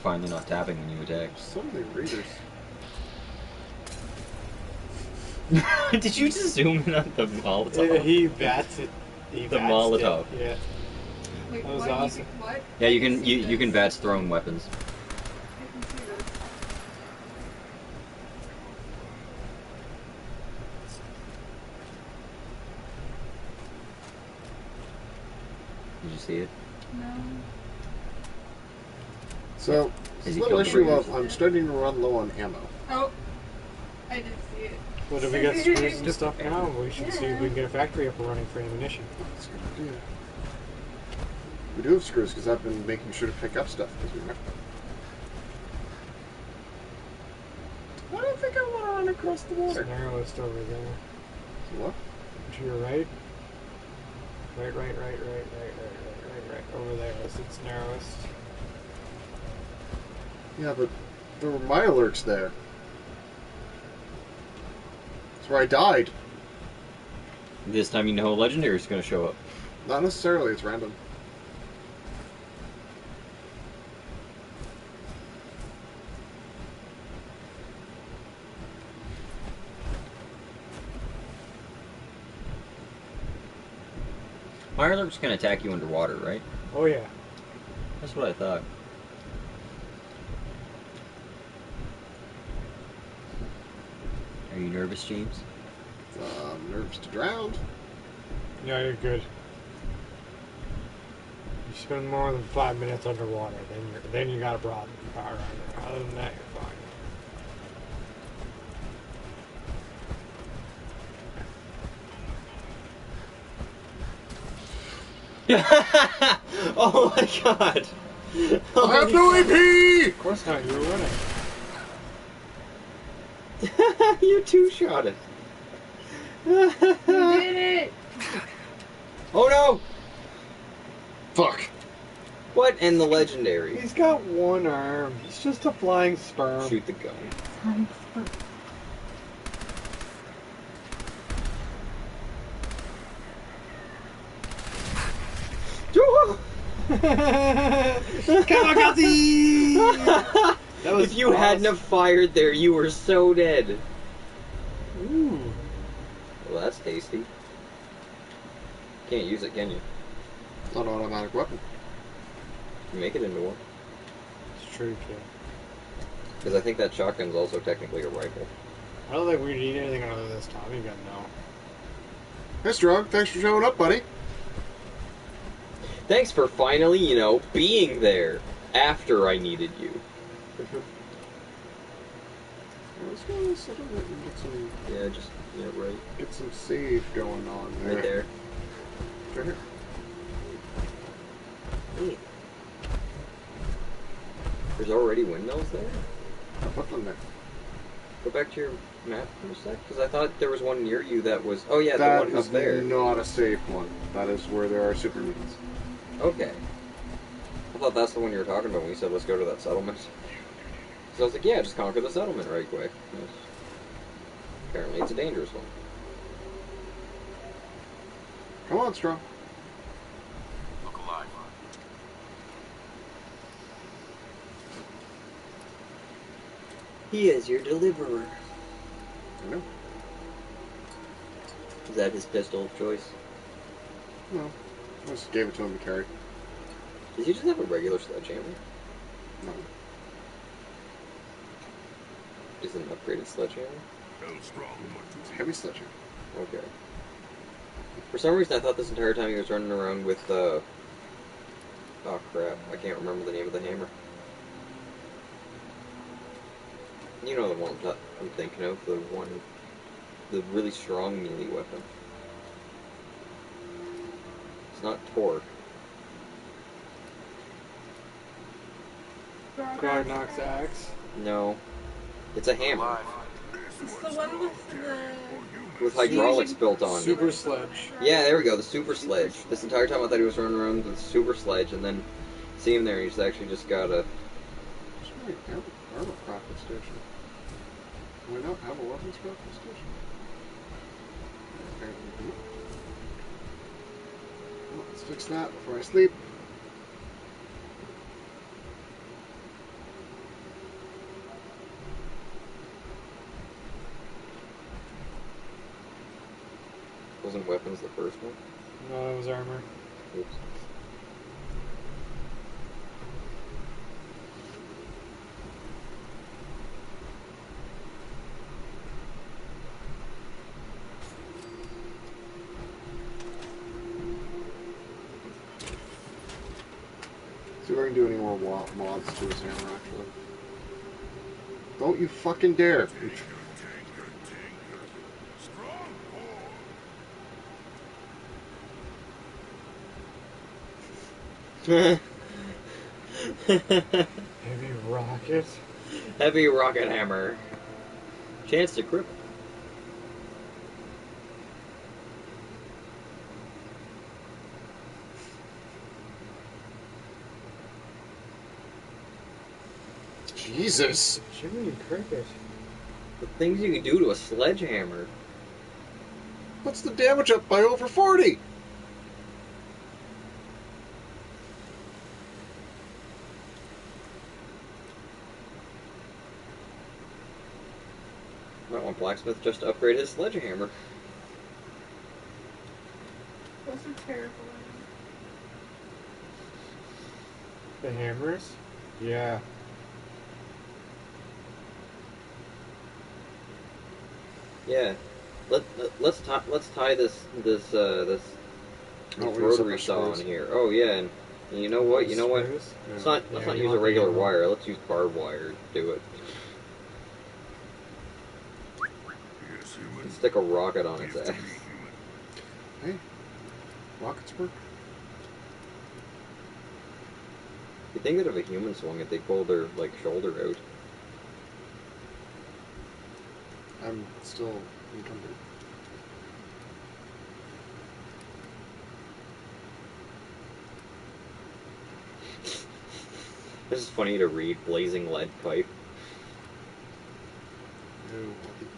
Finally not tapping when you attack.
So many readers.
Did you just zoom in on the Molotov?
He bats it. He
The
bats
Molotov.
it. Yeah.
Wait,
That was
what?
awesome.
What?
Yeah, you can bats throwing weapons.
I can see this.
Did you see it?
No.
So,
Has he
little
killed the
issue of
raiders?
I'm starting to run low on ammo.
Oh, I did see it.
Well, if we got screws and stuff now, we should see if we can get a factory up and running for ammunition.
That's a good idea. We do have screws because I've been making sure to pick up stuff because we remember. I don't think I want to run across the
It's
water.
narrowest over there.
So what?
To your right. Right. Over there. It's narrowest.
Yeah, but there were Mirelurks there. That's where I died.
This time you know a legendary is going to show up.
Not necessarily, it's random.
Mirelurks can attack you underwater, right?
Oh yeah.
That's what I thought. Are you nervous, James?
Nerves to drown.
Yeah, you're good. You spend more than 5 minutes underwater, then you got a problem. Other than that, you're fine.
Oh my god!
I have no AP!
Of course not, you were winning.
You two-shot it.
You did it!
Oh no!
Fuck.
What? And the legendary.
He's got one arm. He's just a flying sperm.
Shoot the gun.
Kamikaze! That was
If you hadn't have fired there, you were so dead.
Ooh.
Oh,
Well, that's tasty. Can't use it, can you?
Not an automatic weapon.
Make it into one.
It's true, kid.
Because I think that shotgun's also technically a rifle.
I don't think we need anything other than this Tommy gun, no.
Hey, Strong, thanks for showing up, buddy.
Thanks for finally, you know, being there after I needed you.
Let's go settle it and get some,
Yeah, just, yeah, right.
get some save going on there.
Right there.
Right here.
Neat. There's already windmills there?
I put them there.
Go back to your map for a sec, because I thought there was one near you that was... Oh yeah,
That
the one
is
up there.
not a safe one. That is where there are super mutants.
Okay. I thought that's the one you were talking about when you said let's go to that settlement. So I was like, yeah, just conquer the settlement right quick. Yes. Apparently it's a dangerous one.
Come on, Strong.
Look alive.
He is your deliverer.
I know.
Is that his pistol of choice?
No. I just gave it to him to carry.
Does he just have a regular sledgehammer?
No.
Is it an upgraded sledgehammer?
It's a heavy sledgehammer.
Okay. For some reason I thought this entire time he was running around with, oh crap, I can't remember the name of the hammer. You know the one that I'm thinking of, the really strong melee weapon. It's not torque.
Garnock's axe.
No. It's a hammer.
Alive.
It's the one with the...
With hydraulics built on it.
Super sledge.
Yeah, there we go, the super sledge. This entire time I thought he was running around with the super sledge, and then see him there, and he's actually just got a...
There's my armor crafting station. Do I not have a weapons crafting station? Apparently I do. Well, let's fix that before I sleep.
Wasn't weapons the first one?
No, it was armor.
Oops.
See if I can do any more mods to his hammer, actually. Don't you fucking dare!
Heavy rocket.
Heavy rocket hammer. Chance to cripple.
Jesus!
Jiminy Cricket.
The things you can do to a sledgehammer.
What's the damage up by over 40?
Might want Blacksmith just to upgrade his sledgehammer.
Those are terrible.
The hammers? Yeah.
Yeah. Let's tie this
Oh,
rotary saw on here. Oh yeah, and you know what? You know what?
Screws?
Let's not use a regular wire. Let's use barbed wire to do it. And stick a rocket on its ass.
Hey, rockets work.
You think that if a human swung it, they pull their like shoulder out.
I'm still encumbered.
This is funny to read. Blazing lead pipe.
No, I'll be down.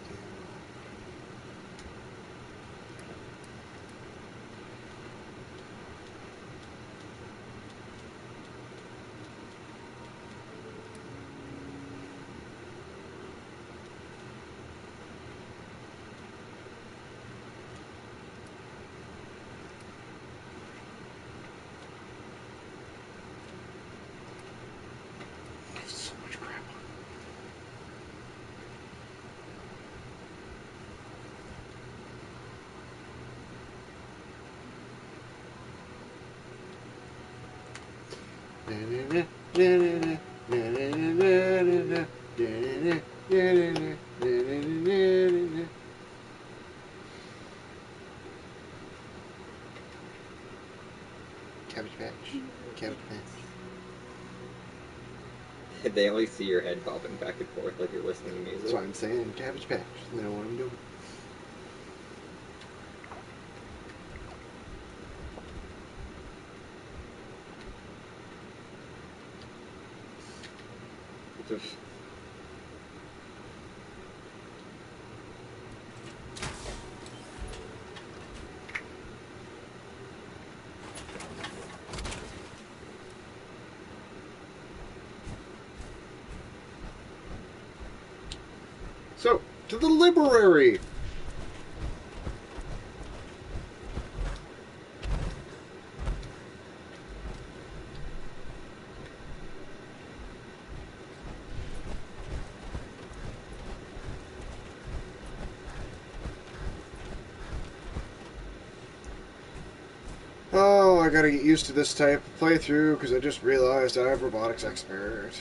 So much crap. Cabbage patch. Cabbage patch.
They only see your head bobbing back and forth like you're listening to music.
That's what I'm saying. Cabbage patch. You know what I'm doing. So, to the library! Oh, I gotta get used to this type of playthrough because I just realized I'm robotics expert.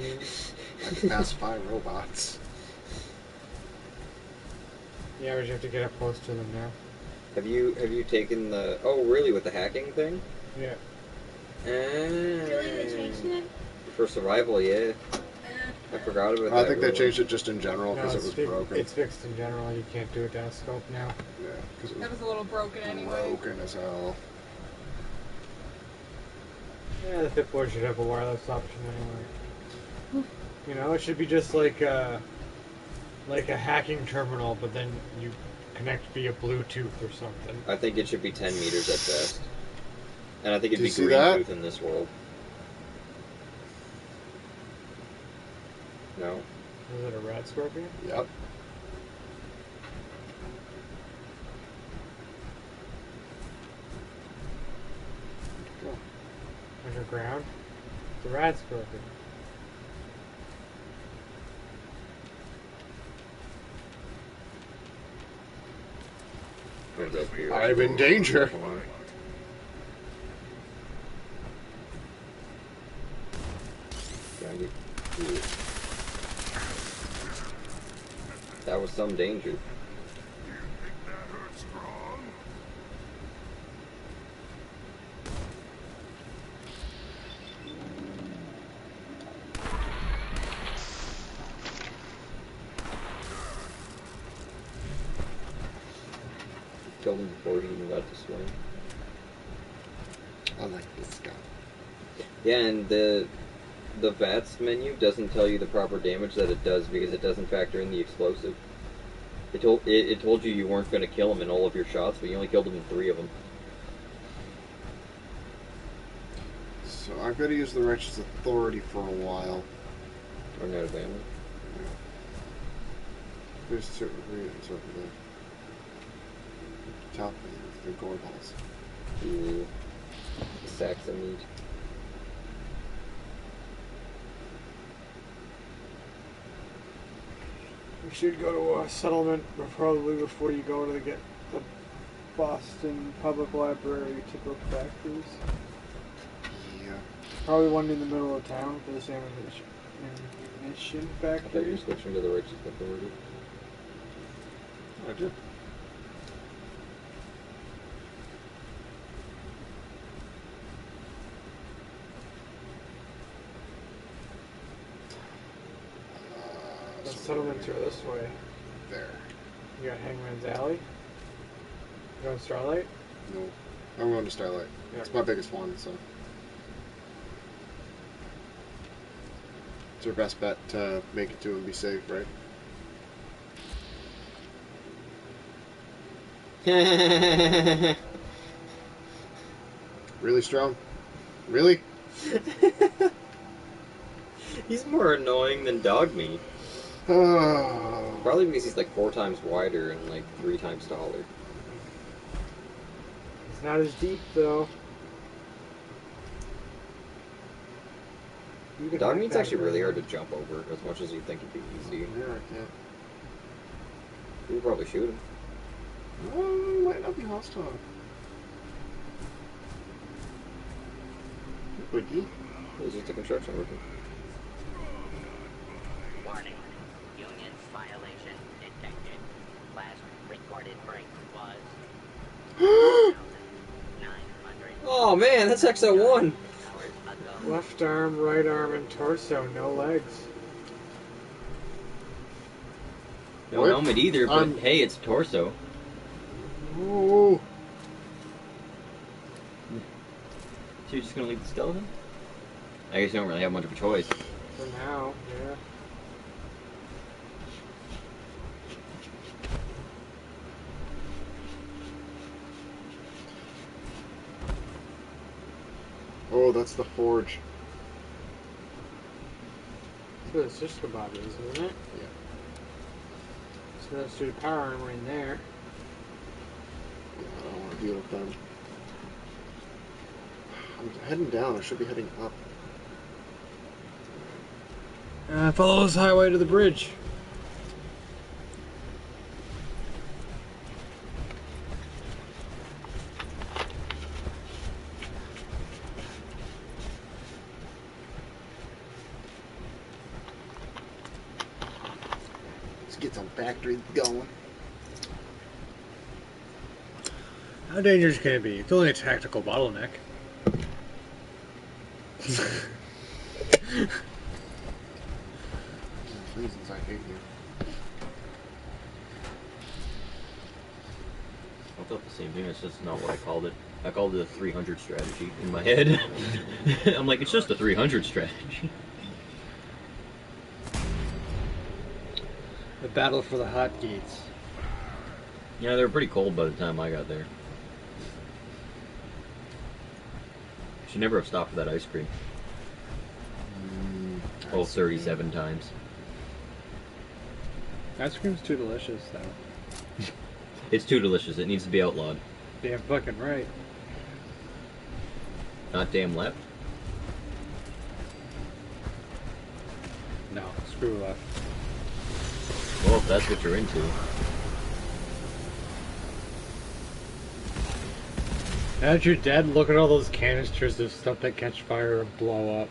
I can pacify robots.
Yeah, we just have to get up close to them now.
Have you taken the... Oh, really? With the hacking thing?
Yeah.
Really, they changed it?
For survival, yeah. I forgot about that.
I think they
rule.
changed it just in general because it was broken.
It's fixed in general. You can't do it down scope now.
Yeah, because it
That
was
was a little broken anyway.
broken as hell.
Yeah, the Fit board should have a wireless option anyway. You know, it should be just like a hacking terminal, but then you connect via Bluetooth or something.
I think it should be 10 meters at best. And I think it'd
Do
be
you see
green
that?
tooth in this world. No.
Is it a rat scorpion?
Yep. Go.
Underground? It's a rat scorpion.
Turns out beer.
I'm in danger.
That was some danger. Killed him before he even got to swing.
I like this guy.
Yeah, and the VATS menu doesn't tell you the proper damage that it does because it doesn't factor in the explosive. It told you weren't going to kill him in all of your shots, but you only killed him in 3 of them.
So I've got to use the Righteous Authority for a while.
Run out of ammo.
There's certain reasons over there. Top of the gore balls.
Ooh. Sacks of meat.
You should go to a settlement probably before you go to get the Boston Public Library to book factories.
Yeah.
Probably one in the middle of town for the same ammunition
I thought you were
factory.
switching to the Righteous Authority.
I did.
settlements are this way.
There.
You got Hangman's Alley. You going Starlight?
No. I'm going to Starlight.
Yeah.
It's my biggest one, so. It's our best bet to make it to and be safe, right? Really strong? Really?
He's more annoying than dog meat.
Oh.
Probably because he's like 4 times wider and like 3 times taller.
It's not as deep though. You can
Dog
hack
meat's
that
actually really
around.
hard to jump over as much as you think it'd be easy.
Yeah, I can't.
You could probably shoot him.
Might not be hostile. Wiggy.
It's just a construction worker.
Warning. Union violation detected. Last recorded break was 1,900
Oh man, that's XO1!
hours ago.
Left arm, right arm, and torso, no legs.
No
What?
helmet either, but hey, it's torso.
Oh.
So you're just gonna leave the skeleton? I guess you don't really have much of a choice.
For now, yeah.
Oh, that's the forge.
That's what a shish kebab is, isn't it?
Yeah.
So let's do the power armor in there.
Yeah, I don't want to deal with them. I'm heading down. I should be heading up.
Follow this highway to the bridge.
Let's get some factories going.
How dangerous can it be? It's only a tactical bottleneck.
Reasons I hate you.
I thought the same thing, it's just not what I called it. I called it a 300 strategy in my head. I'm like, it's just a 300 strategy.
The battle for the hot gates.
Yeah, they were pretty cold by the time I got there. Should never have stopped for that ice cream. All 37 times.
Ice cream's too delicious, though.
It's too delicious, it needs to be outlawed.
Damn fucking right.
Not damn left.
No, screw left.
Well, if that's what you're into.
Now that you're dead, look at all those canisters of stuff that catch fire and blow up.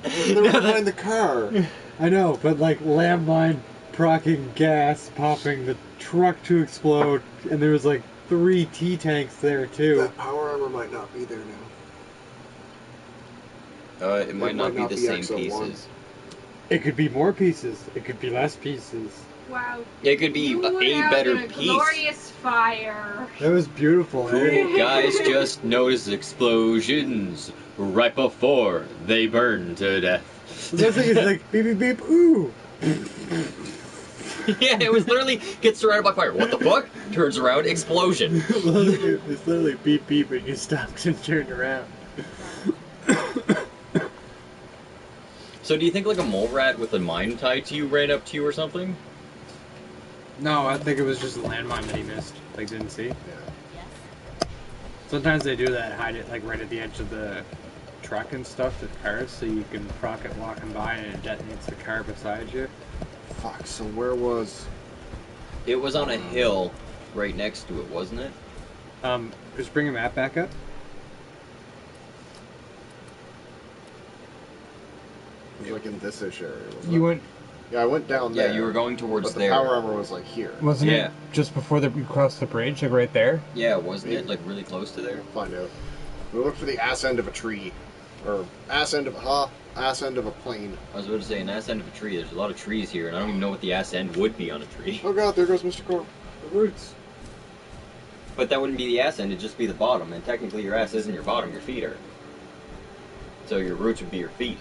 They're behind the car.
I know, but like landmine procking gas, popping the truck to explode, and there was like 3 T-tanks there too.
That power armor might not be there now.
It might not be the same
XO1.
pieces.
It could be more pieces. It could be less pieces.
Wow.
It could be
You went
a
out
better
in a
piece.
glorious fire.
That was beautiful.
Cool guys just noticed explosions right before they burn to death.
The thing is like beep beep beep ooh.
Yeah, it was literally gets surrounded by fire. What the fuck? Turns around, explosion.
It's literally beep beep and you stopped and turned around.
So do you think like a mole rat with a mine tied to you ran up to you or something?
No, I think it was just a landmine that he missed. Like didn't see.
Yeah.
Sometimes they do that, hide it like right at the edge of the truck and stuff, the cars, so you can proc it walking by and it detonates the car beside you.
Fuck, so where was...
It was on a hill right next to it, wasn't it?
Just bring a map back up.
It was like in this-ish area, wasn't
You
it?
went,
Yeah, I went down
Yeah,
there.
you were going towards
But the
there.
power armor was like here.
wasn't
Yeah.
it just before you crossed the bridge, like right there?
Yeah, wasn't it
Maybe.
like really close to there?
We'll find out. We look for the ass end of a tree. Or ass end of a plane.
I was about to say an ass end of a tree. There's a lot of trees here, and I don't even know what the ass end would be on a tree.
Oh god, there goes Mr. Corwin.
The roots.
But that wouldn't be the ass end, it'd just be the bottom. And technically your ass isn't your bottom, your feet are. So your roots would be your feet.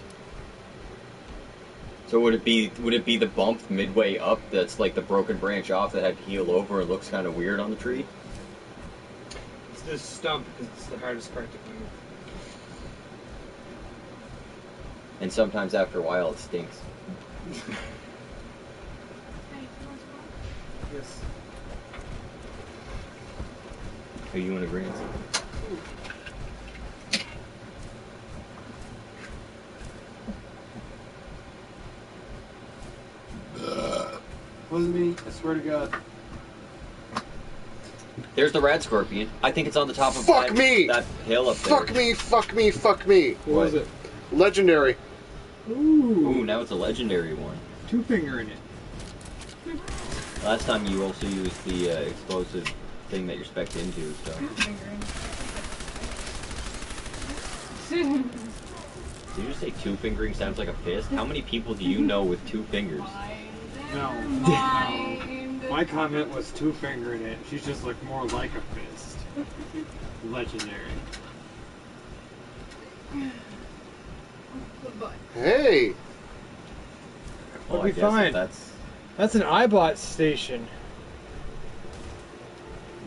So would it be the bump midway up that's like the broken branch off that had to heal over and looks kind of weird on the tree?
It's this stump because it's the hardest part to move.
And sometimes after a while it stinks.
Yes.
Are you in agreement?
Wasn't me. I swear to God.
There's the rad scorpion. I think it's on the top of
Fuck me!
that hill up there.
Fuck me, fuck me, fuck me.
What was it?
Legendary.
Ooh, now it's a legendary one.
Two finger in it.
Last time you also used the explosive thing that you're spec'd into, so. Did you just say two fingering sounds like a fist? How many people do you know with two fingers?
No. No. My comment was two finger in it. She's just like more like a fist. Legendary.
Hey!
We'll
I
be
guess
fine. That's an iBot station.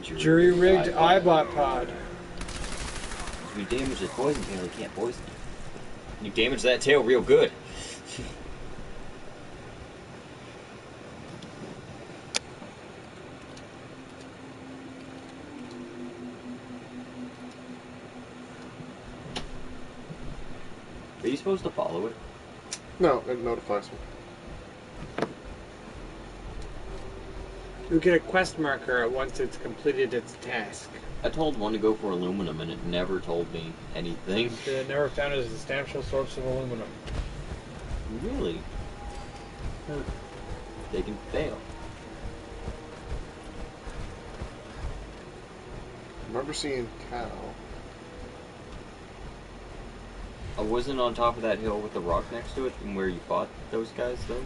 Jury rigged iBot pod.
If you damage the poison tail, you can't poison it. You damage that tail real good. Are you supposed to follow it?
No, it notifies me.
You get a quest marker once it's completed its task.
I told one to go for aluminum and it never told me anything.
It never found a substantial source of aluminum.
Really? They can fail.
I remember seeing cow.
I wasn't on top of that hill with the rock next to it and where you fought those guys though.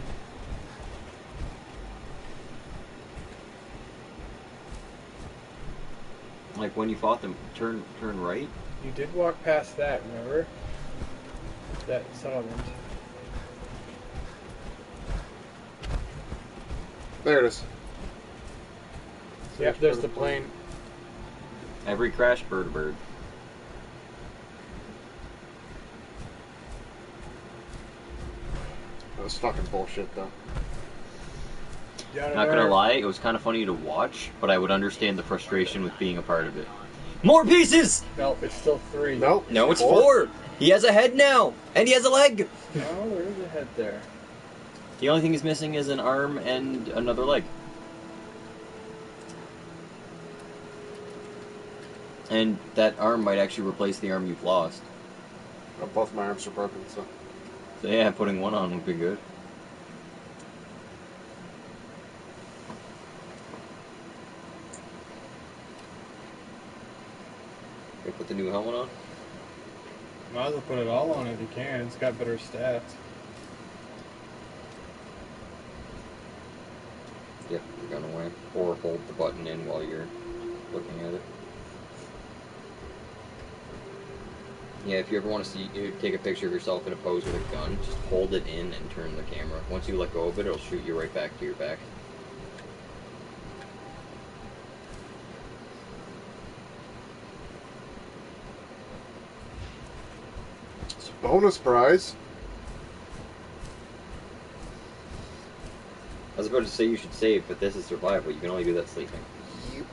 Like when you fought them, turn right.
You did walk past that, remember? That settlement.
There it is.
Yep, there's the plane.
Every crash bird.
That was fucking bullshit, though.
Not gonna lie, it was kind of funny to watch, but I would understand the frustration with being a part of it. More pieces!
No, it's still 3.
Nope.
No, it's 4! He has a head now! And he has a leg!
Oh, there is a head there.
The only thing he's missing is an arm and another leg. And that arm might actually replace the arm you've lost.
Both my arms are broken, so.
So yeah, putting one on would be good. You put the new helmet on?
Might as well put it all on if you can. It's got better stats.
Yep, you're gonna win. Or hold the button in while you're looking at it. Yeah, if you ever want to see, take a picture of yourself in a pose with a gun, just hold it in and turn the camera. Once you let go of it, it'll shoot you right back to your back.
It's a bonus prize.
I was about to say you should save, but this is survival. You can only do that sleeping.
Yep.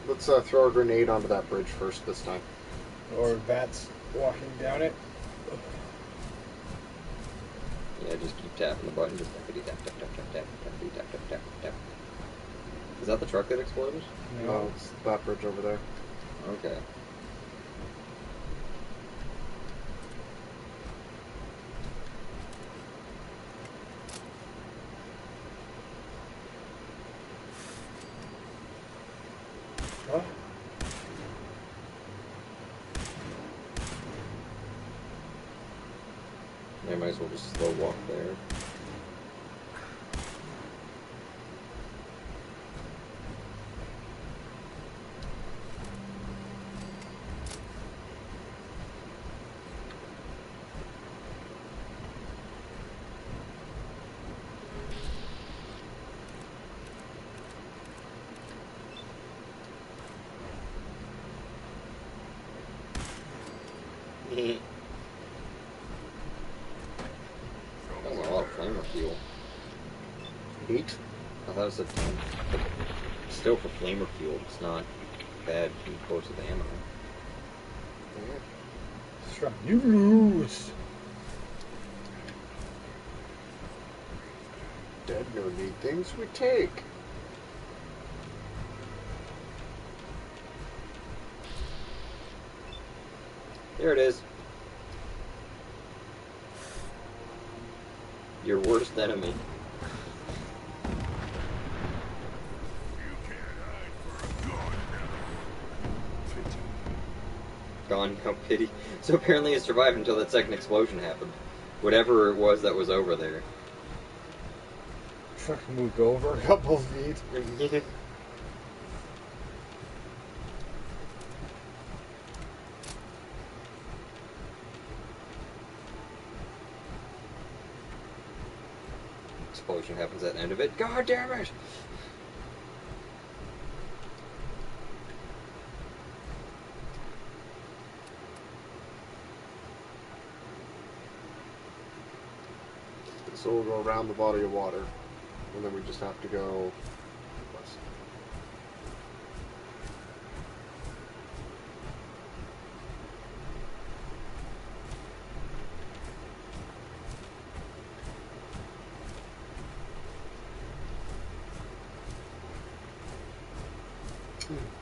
Let's throw a grenade onto that bridge first this time.
Or bats walking down it.
Yeah, just keep tapping the button. Just tappity tap tap tap tap tap tappity tap tap tap tap. Is that the truck that exploded?
No, it's that bridge over there.
Okay.
Huh?
as well just slow walk there. That was a lot of flamer fuel.
8?
I thought it said 10. But still, for flamer fuel, it's not bad composed with ammo.
Yeah.
You lose.
Dead no need things we take.
There it is. Your worst enemy. Gone, no pity. So apparently it survived until that second explosion happened. Whatever it was that was over there.
Fucking moved over a couple feet.
Explosion happens at the end of it. God damn it!
So we'll go around the body of water, and then we just have to go west.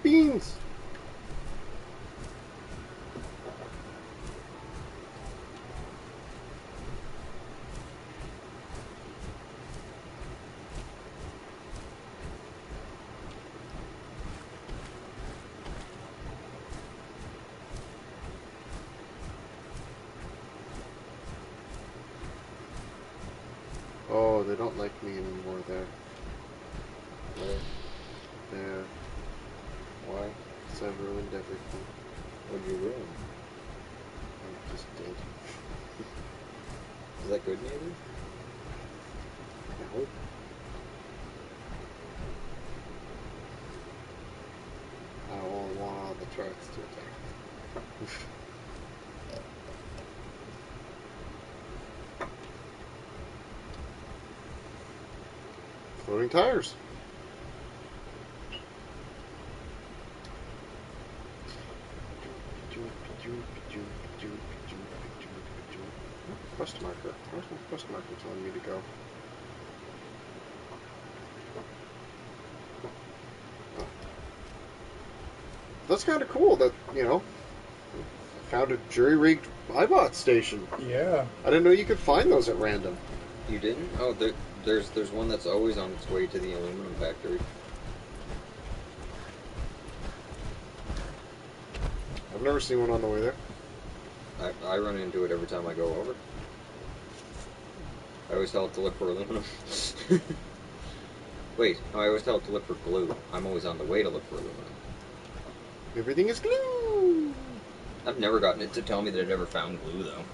Beans! Oh, they don't like me anymore there. Yeah. Why? Because I've ruined everything.
What'd you ruin?
I just did.
Is that good maybe?
I hope. I only want all the trucks to attack. Floating tires. Quest marker. Where's my quest marker telling me to go? Oh. That's kind of cool that, you know, I found a jury-rigged iBot station.
Yeah.
I didn't know you could find those at random.
You didn't? Oh, there's one that's always on its way to the aluminum factory.
I've never seen one on the way there.
I run into it every time I go over. I always tell it to look for aluminum. Wait, no, I always tell it to look for glue. I'm always on the way to look for aluminum.
Everything is glue!
I've never gotten it to tell me that it ever found glue, though.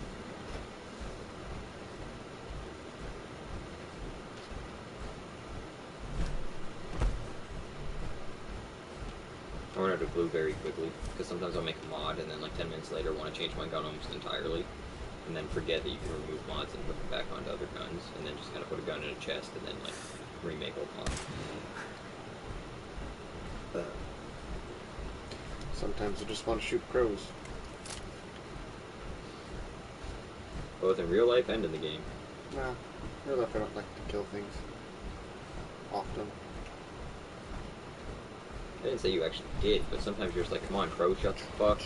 I run out of glue very quickly, because sometimes I'll make a mod, and then like 10 minutes later want to change my gun almost entirely, and then forget that you can remove mods and put them back onto other guns, and then just kind of put a gun in a chest, and then like remake old mods.
Sometimes I just want to shoot crows.
Both in real life and in the game.
Nah, real life I don't like to kill things. Often.
I didn't say you actually did, but sometimes you're just like, come on, crow, shut the fuck.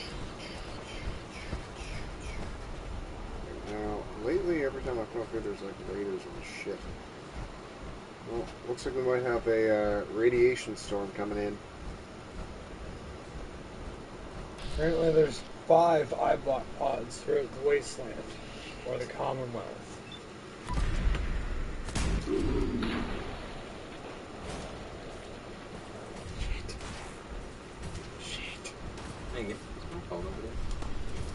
Now, lately, every time I come up here, there's like raiders and shit. Well, looks like we might have a radiation storm coming in.
Apparently there's 5 iBot pods throughout the wasteland, or the Commonwealth.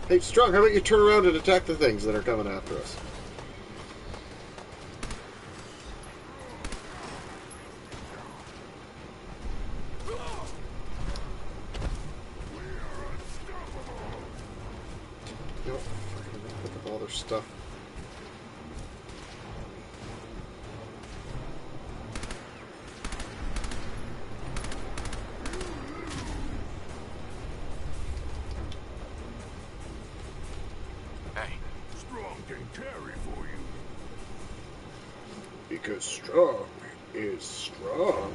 Hey, Strong, how about you turn around and attack the things that are coming after us? Nope. I'm gonna pick up all their stuff.
Hey,
Strong can carry for you.
Because strong is strong.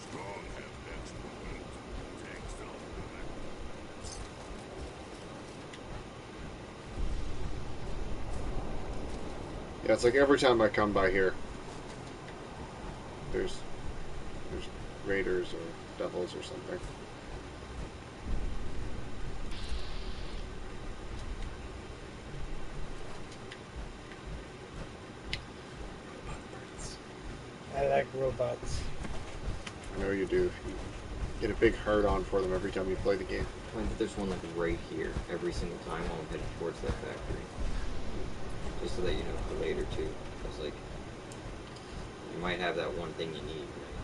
Strong have excellent tanks on
Yeah, it's like every time I come by here, there's raiders or devils or something.
I like robots.
I know you do. You get a big hard-on for them every time you play the game.
I think there's one like right here every single time while I'm headed towards that factory. Just so that you know for later too. Because like you might have that one thing you need. Right?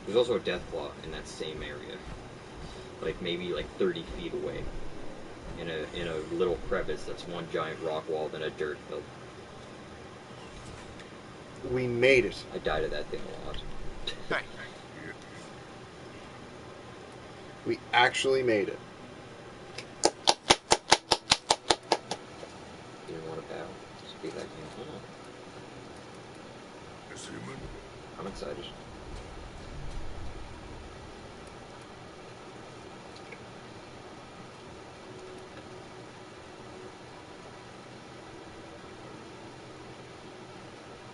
There's also a death claw in that same area. Like maybe like 30 feet away. In a little crevice that's one giant rock wall than a dirt hill.
We made it.
I died of that thing a lot.
hey,
We actually made it.
Didn't want to bow. Just be like, oh,
This human?
I'm excited.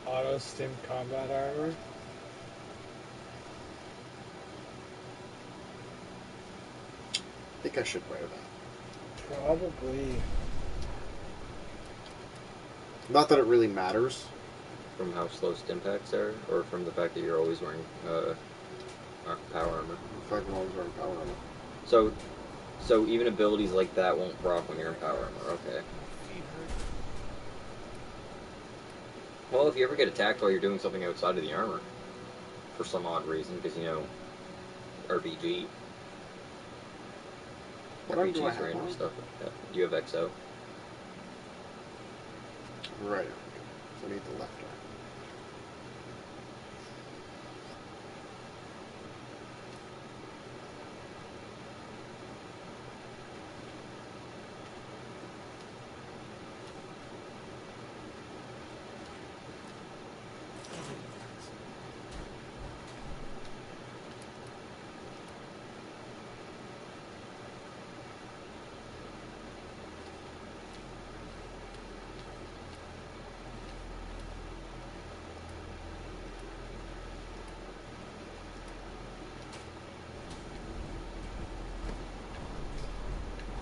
Auto stim combat armor.
I think I should wear that.
Probably.
Not that it really matters.
From how slow stim packs are, or from the fact that you're always wearing power armor.
In fact, I'm always wearing power armor.
So even abilities like that won't proc when you're in power armor. Okay. Well, if you ever get attacked while you're doing something outside of the armor, for some odd reason, because you know, RPG.
What armor do I
RPGs
have
random
on?
stuff like that. Do you have XO?
Right. So I need the left arm.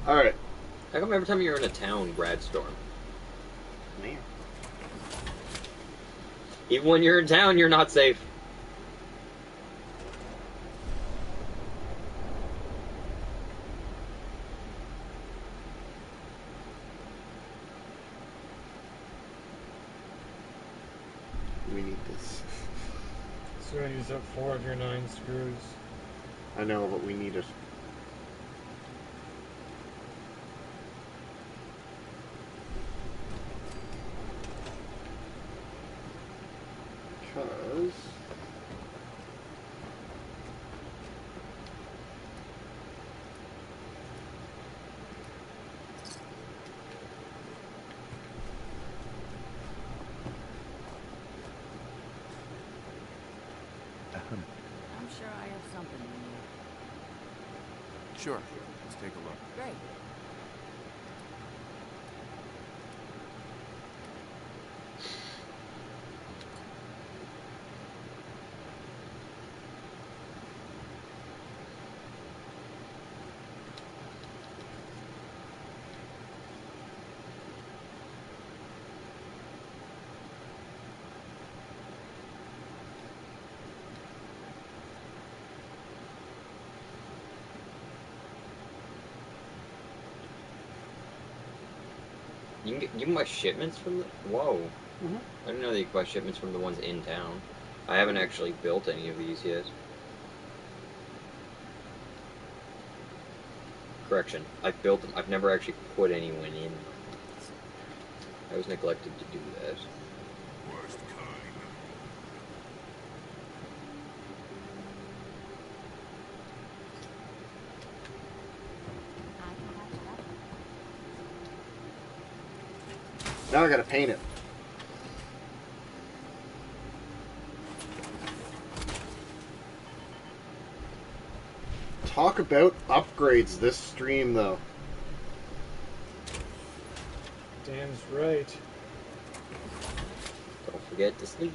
Alright.
How come every time you're in a town, Brad storm?
Man.
Even when you're in town, you're not safe.
We need this.
So I use up 4 of your 9 screws.
I know, but we need it. Because...
I'm sure I have something in you.
Sure. Let's take a look.
Great.
You can buy shipments from the... Whoa.
Mm-hmm.
I didn't know that you could buy shipments from the ones in town. I haven't actually built any of these yet. Correction. I've built them. I've never actually put anyone in. I was neglected to do that.
Worst kind.
I can patch it up.
Now I gotta paint it. Talk about upgrades this stream, though.
Dan's right.
Don't forget to sleep.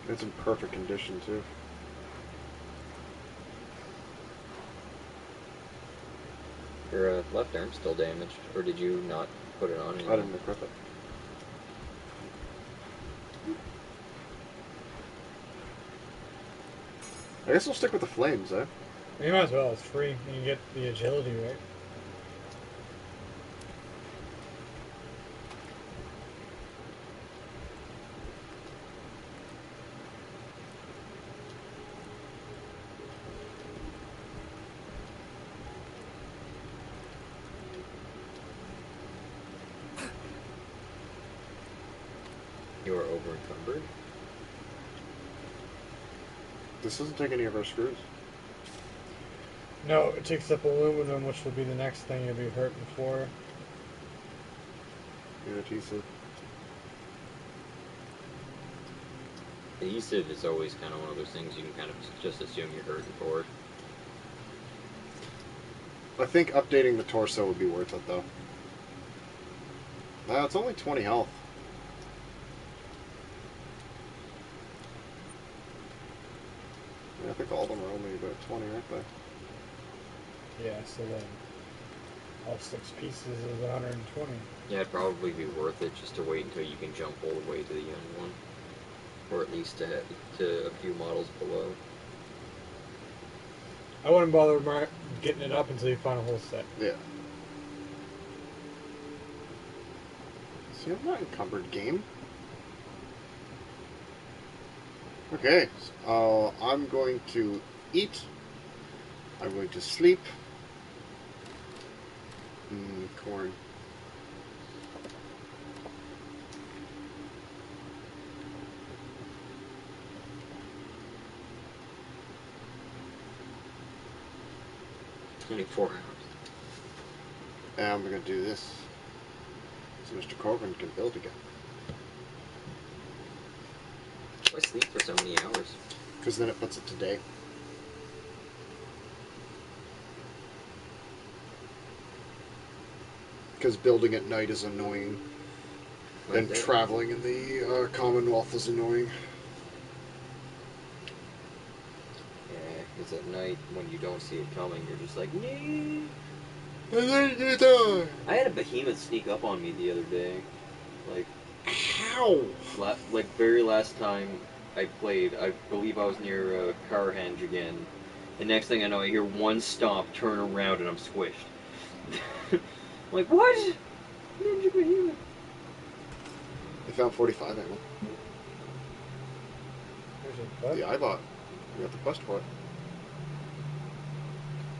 It's in perfect condition, too.
Your left arm's still damaged, or did you not put it on anymore?
I didn't equip it. I guess we'll stick with the flames, eh?
You might as well. It's free. You can get the agility, right?
You are over encumbered.
This doesn't take any of our screws.
No, it takes up aluminum, which will be the next thing you'll be hurt before.
Adhesive.
Adhesive is always kind of one of those things you can kind of just assume you're hurting for.
I think updating the torso would be worth it, though. It's only 20 health. Yeah, I think all of them are only about 20, aren't they?
Yeah, so then all 6 pieces is 120.
Yeah, it'd probably be worth it just to wait until you can jump all the way to the young one. Or at least to a few models below.
I wouldn't bother getting it up until you find a whole set.
Yeah. See, I'm not encumbered, game. Okay, so, I'm going to eat. I'm going to sleep. Corn.
$24.
And I'm going to do this. So Mr. Corwin can build again.
Why sleep for so many hours?
Because then it puts it to day. Because building at night is annoying. And traveling in the Commonwealth is annoying.
Yeah, because at night, when you don't see it coming, you're just like, nee.
And then you die.
I had a behemoth sneak up on me the other day. Like,
how?
Like, very last time I played, I believe I was near Carhenge again. The next thing I know, I hear one stomp, turn around, and I'm squished. Like, what? Ninja behemoth.
I found 45 ammo.
There's a
The Eyebot. We got the quest for it.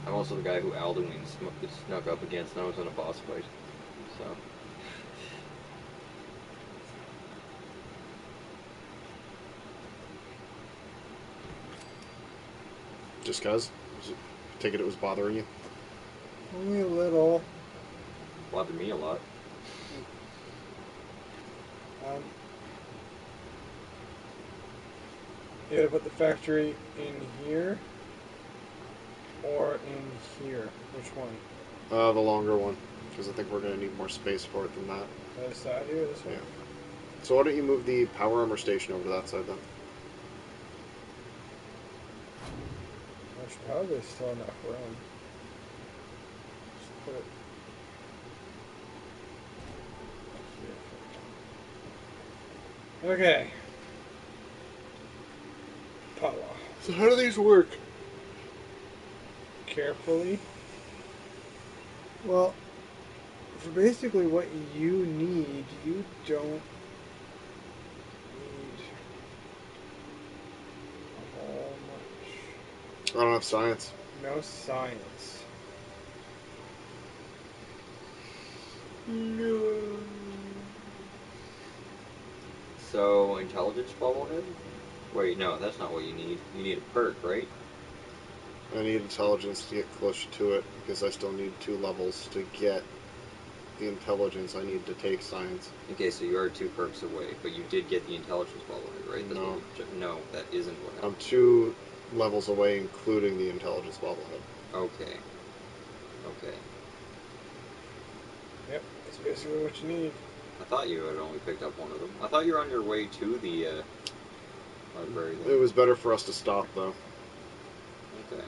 I'm also the guy who Alduin snuck up against, and I was in a boss fight. So.
Just cause? Take it was bothering you?
Only a little.
Bothered me a lot.
You gotta put the factory in here or in here. Which one?
The longer one. Because I think we're going to need more space for it than that.
This side here, this one?
Yeah. So why don't you move the power armor station over to that side then?
There's probably still enough room. Just put it here. Okay. Power.
So how do these work?
Carefully. Well, for basically what you need, you don't need a whole much.
I don't have science.
No science.
No.
So, intelligence bobblehead? Wait, no, that's not what you need. You need a perk, right?
I need intelligence to get closer to it because I still need 2 levels to get the intelligence I need to take science.
Okay, so you are 2 perks away, but you did get the intelligence bobblehead, right? That's
No.
what no, that isn't what
I'm
happened.
2 levels away, including the intelligence bobblehead.
Okay. Okay.
Yep, that's basically what you need.
I thought you had only picked up one of them. I thought you were on your way to the library, though.
It was better for us to stop, though.
Okay.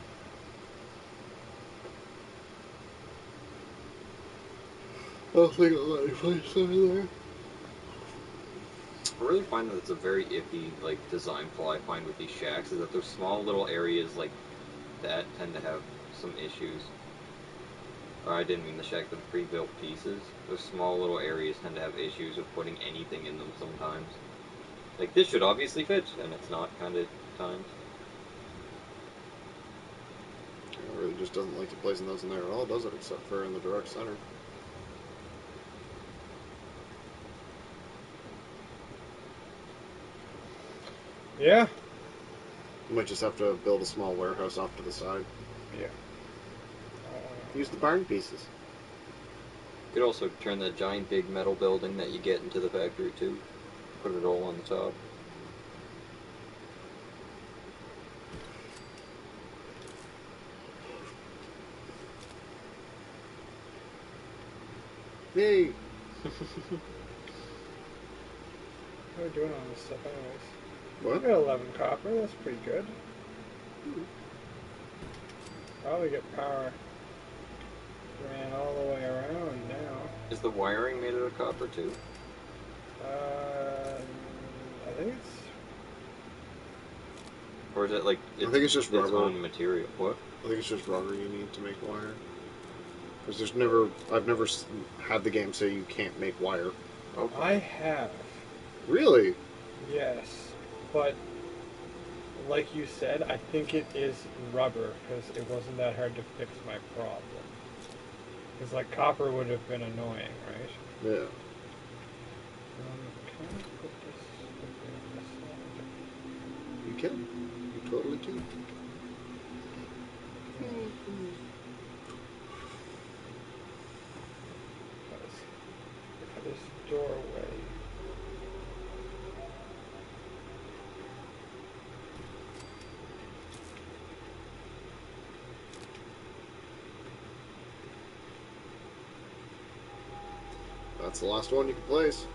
I don't think I'll let you place over there.
I really find that it's a very iffy, like, design flaw I find with these shacks, is that those small little areas like that tend to have some issues. Or I didn't mean the shack, the pre-built pieces. Those small little areas tend to have issues with putting anything in them sometimes. Like, this should obviously fit, and it's not, kind of, times.
It really just doesn't like to placing those in there at all, does it? Except for in the direct center.
Yeah.
You might just have to build a small warehouse off to the side.
Yeah.
Use the barn pieces.
You could also turn that giant big metal building that you get into the factory, too. Put it all on the top.
Yay!
How are we doing on this stuff anyways?
What?
We got 11 copper, that's pretty good. Probably get power ran all the way around now.
Is the wiring made out of copper, too?
I think it's...
Or is it, like,
I think it's just
its
rubber.
own material? What?
I think it's just rubber you need to make wire. Because I've never had the game say you can't make wire.
Okay.
I have.
Really?
Yes, but like you said, I think it is rubber because it wasn't that hard to fix my problem. Because like copper would have been annoying, right?
Yeah.
Can I put this on this side?
You can. You totally can.
For this doorway.
That's the last one you can place.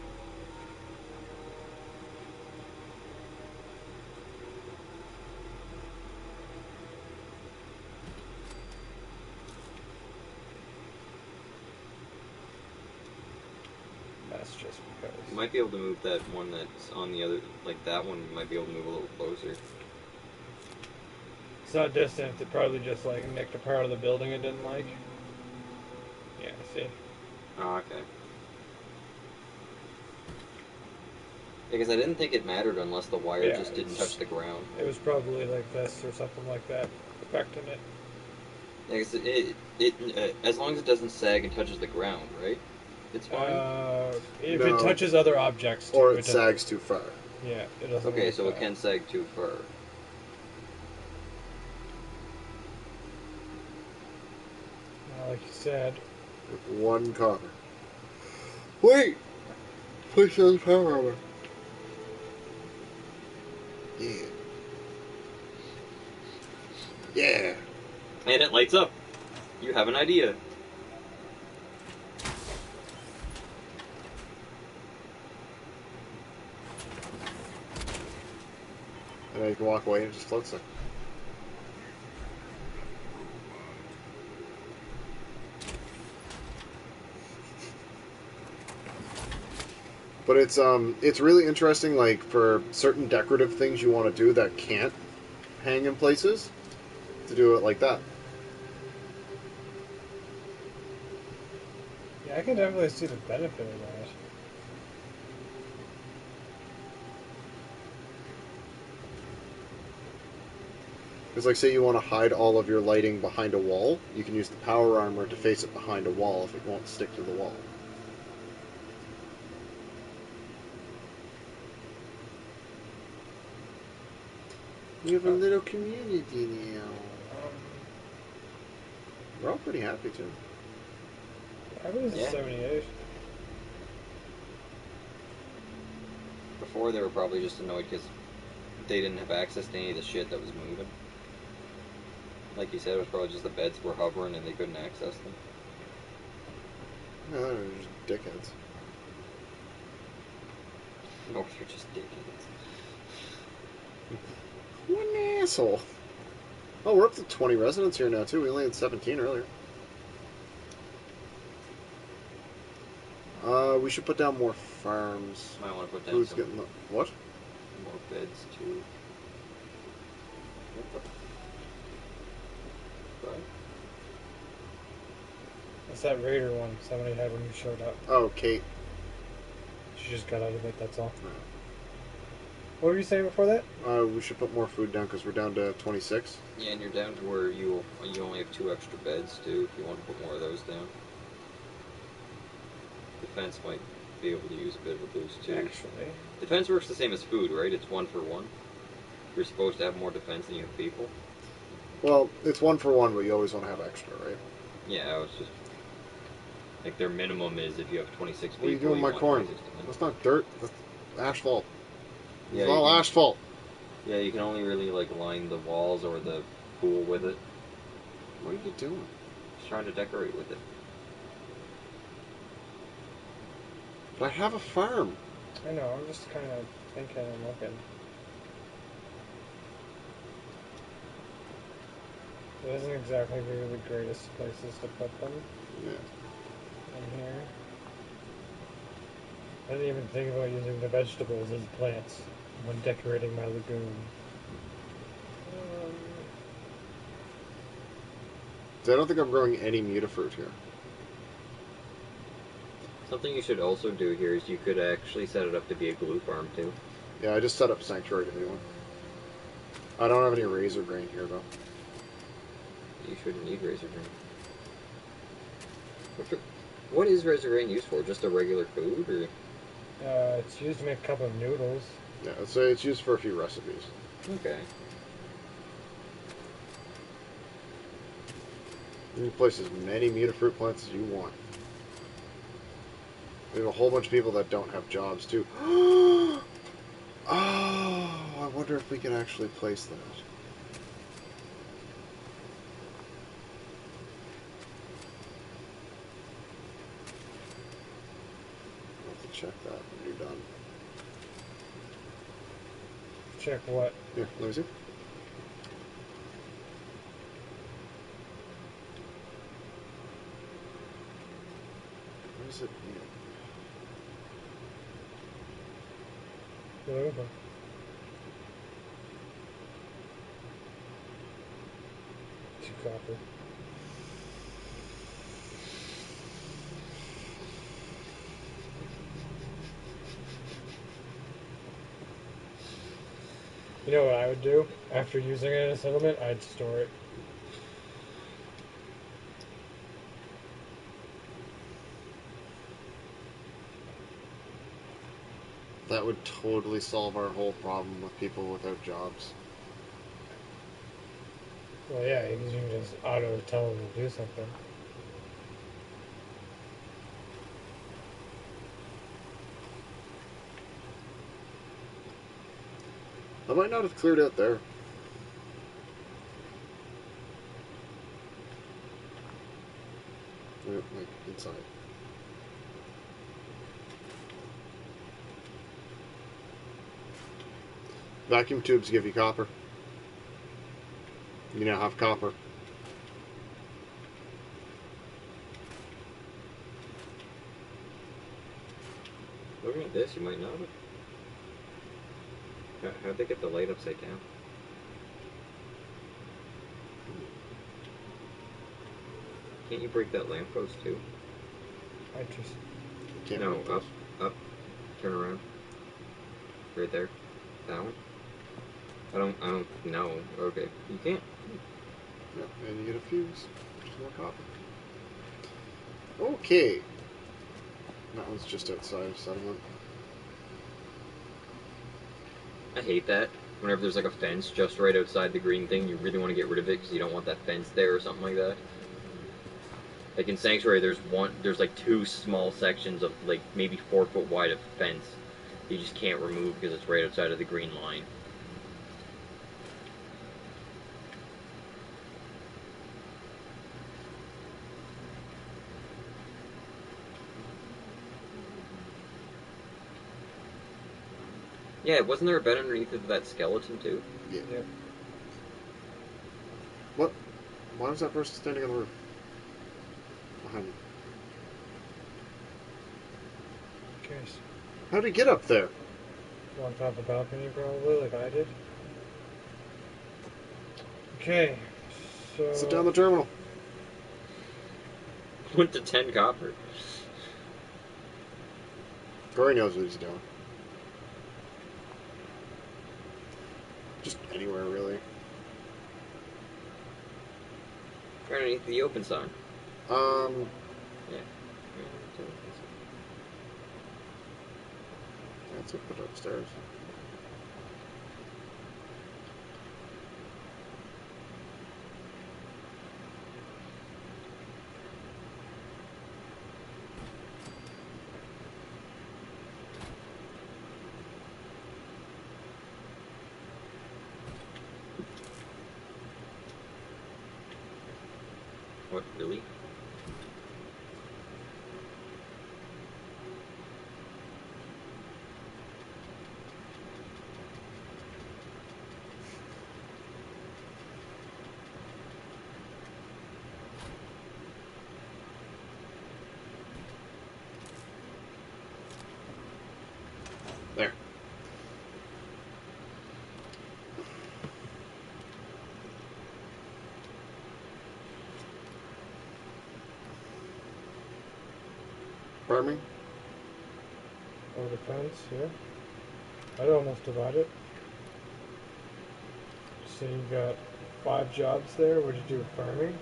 That's just because.
You might be able to move that one that's on the other, like that one, you might be able to move a little closer.
It's not distant, it probably just like nicked a part of the building it didn't like. Yeah, see?
Oh, okay. Because I didn't think it mattered unless the wire
Yeah,
just didn't touch the ground.
It was probably like this or something like that, affecting it.
Yeah, 'cause as long as it doesn't sag and touches the ground, right? It's fine.
If
No.
it touches other objects, too,
Or it
doesn't-
sags too far.
Yeah, it doesn't.
Okay,
work
so it
that.
can sag too far.
Like you said.
With 1 copper. Wait! Place the power armor. Yeah. Yeah.
And it lights up. You have an idea.
And then you can walk away and it just floats there. But it's really interesting, like, for certain decorative things you want to do that can't hang in places to do it like that.
Yeah, I can definitely see the benefit of that.
It's like, say you want to hide all of your lighting behind a wall, you can use the power armor to face it behind a wall if it won't stick to the wall. You have a little community now. We're all pretty happy too.
I was
Yeah.
78.
Before, they were probably just annoyed because they didn't have access to any of the shit that was moving. Like you said, it was probably just the beds were hovering and they couldn't access them.
No, they're just dickheads.
Or they're just dickheads.
What an asshole. Oh, we're up to 20 residents here now too. We only had 17 earlier.
Hmm.
We should put down more farms.
Might want to put down
Who's
some
getting the what?
more beds too. What the fuck?
It's that Raider one somebody had when you showed up.
Oh, Kate.
She just got out of it, that's all. What were you saying before that?
We should put more food down because we're down to 26.
Yeah, and you're down to where you only have 2 extra beds too. If you want to put more of those down, defense might be able to use a bit of a boost too.
Actually,
Defense works the same as food, right? It's 1 for 1. You're supposed to have more defense than you have people.
Well, it's 1 for 1, but you always want to have extra, right?
Yeah, I was just like their minimum is if you have 26 people.
What are you doing with my
want
corn?
26 defense.
That's not dirt. That's asphalt.
Yeah,
It's all
you can-
asphalt.
Yeah, you can only really like line the walls or the pool with it.
What are you doing?
Just trying to decorate with it.
But I have a farm.
I know, I'm just kind of thinking and looking. It isn't exactly really the greatest places to put them
Yeah.
in here. I didn't even think about using the vegetables as plants when decorating my lagoon.
See, I don't think I'm growing any mutafruit here.
Something you should also do here is you could actually set it up to be a glue farm too.
Yeah, I just set up Sanctuary to be one. I don't have any razor grain here, though.
You shouldn't need razor grain. What is razor grain used for? Just a regular food, or?
It's used to make a cup of noodles.
Yeah, I'd say it's used for a few recipes.
Okay.
You can place as many mutafruit plants as you want. We have a whole bunch of people that don't have jobs, too. Oh, I wonder if we can actually place that. I'll have to check that when you're done.
Check what?
Here, let me see. Where is it?
You're looking for? 2 copper. You know what I would do? After using it in a settlement, I'd store it.
That would totally solve our whole problem with people without jobs.
Well, yeah, you can just auto tell them to do something.
I might not have cleared out there. Yeah, like inside. Vacuum tubes give you copper. You now have copper.
Looking at this, you might know it. How'd they get the light upside down? Can't you break that lamppost too?
I just...
Can't
No,
break those.
up, turn around. Right there. That one? I don't know. Okay. You can't.
Yep, and you get a fuse. Just more copper. Okay. That one's just outside of settlement.
I hate that. Whenever there's like a fence just right outside the green thing, you really want to get rid of it because you don't want that fence there or something like that. Like in Sanctuary, there's like 2 small sections of like maybe 4 foot wide of fence you just can't remove because it's right outside of the green line. Yeah, wasn't there a bed underneath of that skeleton too?
Yeah.
Yep.
What? Why was that person standing on the roof? Behind me.
Curious.
How'd he get up there?
On top of the balcony, probably, like I did. Okay, so...
Sit down the terminal.
Went to 10 copper.
Corey knows what he's doing. Just anywhere, really.
Right underneath the open sign. Yeah.
That's it. Put it upstairs.
What, really?
There. Pardon me?
Oh, the fence, yeah. I'd almost divide it. So you got 5 jobs there. Would you do farming?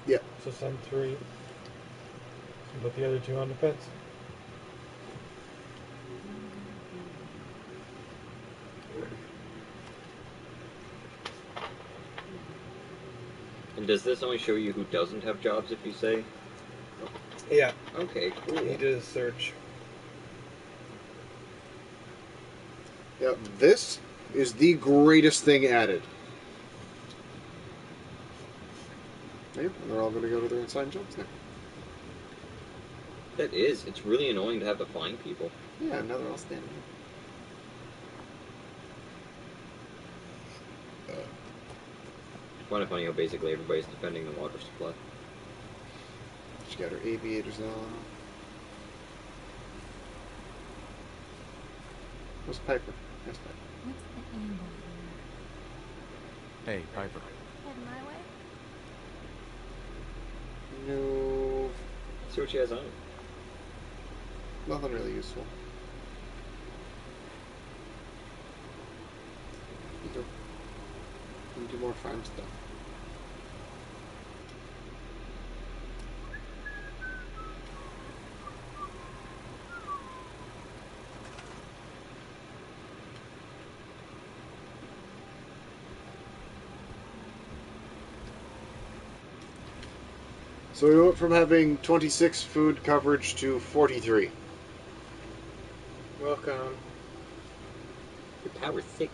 Yeah.
So send 3. And put the other 2 on the fence.
And does this only show you who doesn't have jobs if you say?
Yeah.
Okay, cool.
He did a search.
Yeah, this is the greatest thing added. Yep, and they're all going to go to their assigned jobs now.
That is. It's really annoying to have to find people.
Yeah, now they're all standing there.
I find it funny how basically everybody's defending the water supply.
She got her aviators on. Where's Piper? Yes, Piper.
What's the angle here?
Hey, Piper.
Head my way?
No,
See what she has on.
nothing really useful. You do more farm stuff. So we went from having 26 food coverage to 43.
Welcome.
Your power's 6.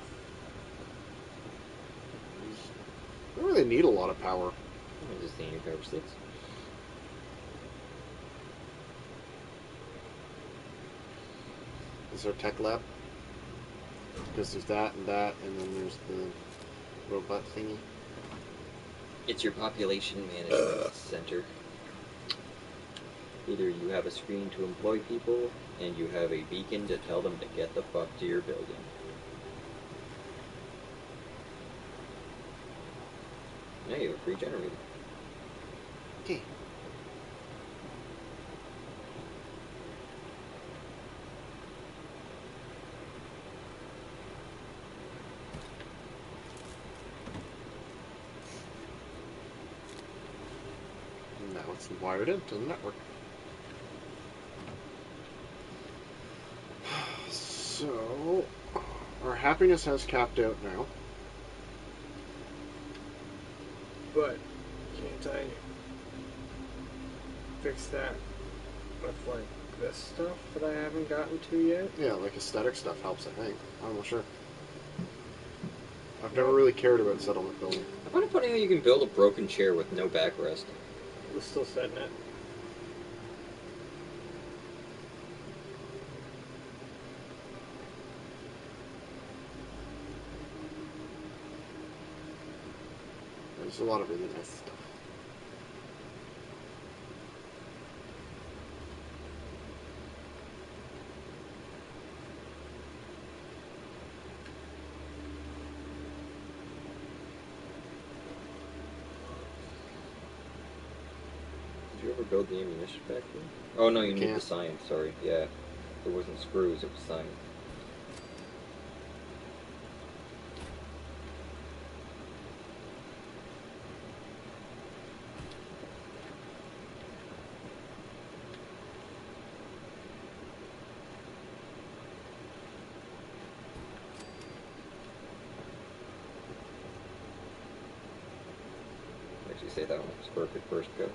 I don't really need a lot of power.
I'm just saying your power's 6.
This is our tech lab. Because there's that, and then there's the robot thingy.
It's your population management center. Either you have a screen to employ people, and you have a beacon to tell them to get the fuck to your building. Now you have a free generator.
Okay. Now it's wired into the network. So, our happiness has capped out now.
But can't I fix that with like this stuff that I haven't gotten to yet?
Yeah, like aesthetic stuff helps, I think. I'm not sure. I've never really cared about settlement building.
I find it funny how you can build a broken chair with no backrest.
We're still setting it.
There's a lot of really nice stuff.
Did you ever build the ammunition factory? Oh no, you need
can't.
the science, sorry. Yeah. It wasn't screws, it was science. Actually say that one was perfect first go.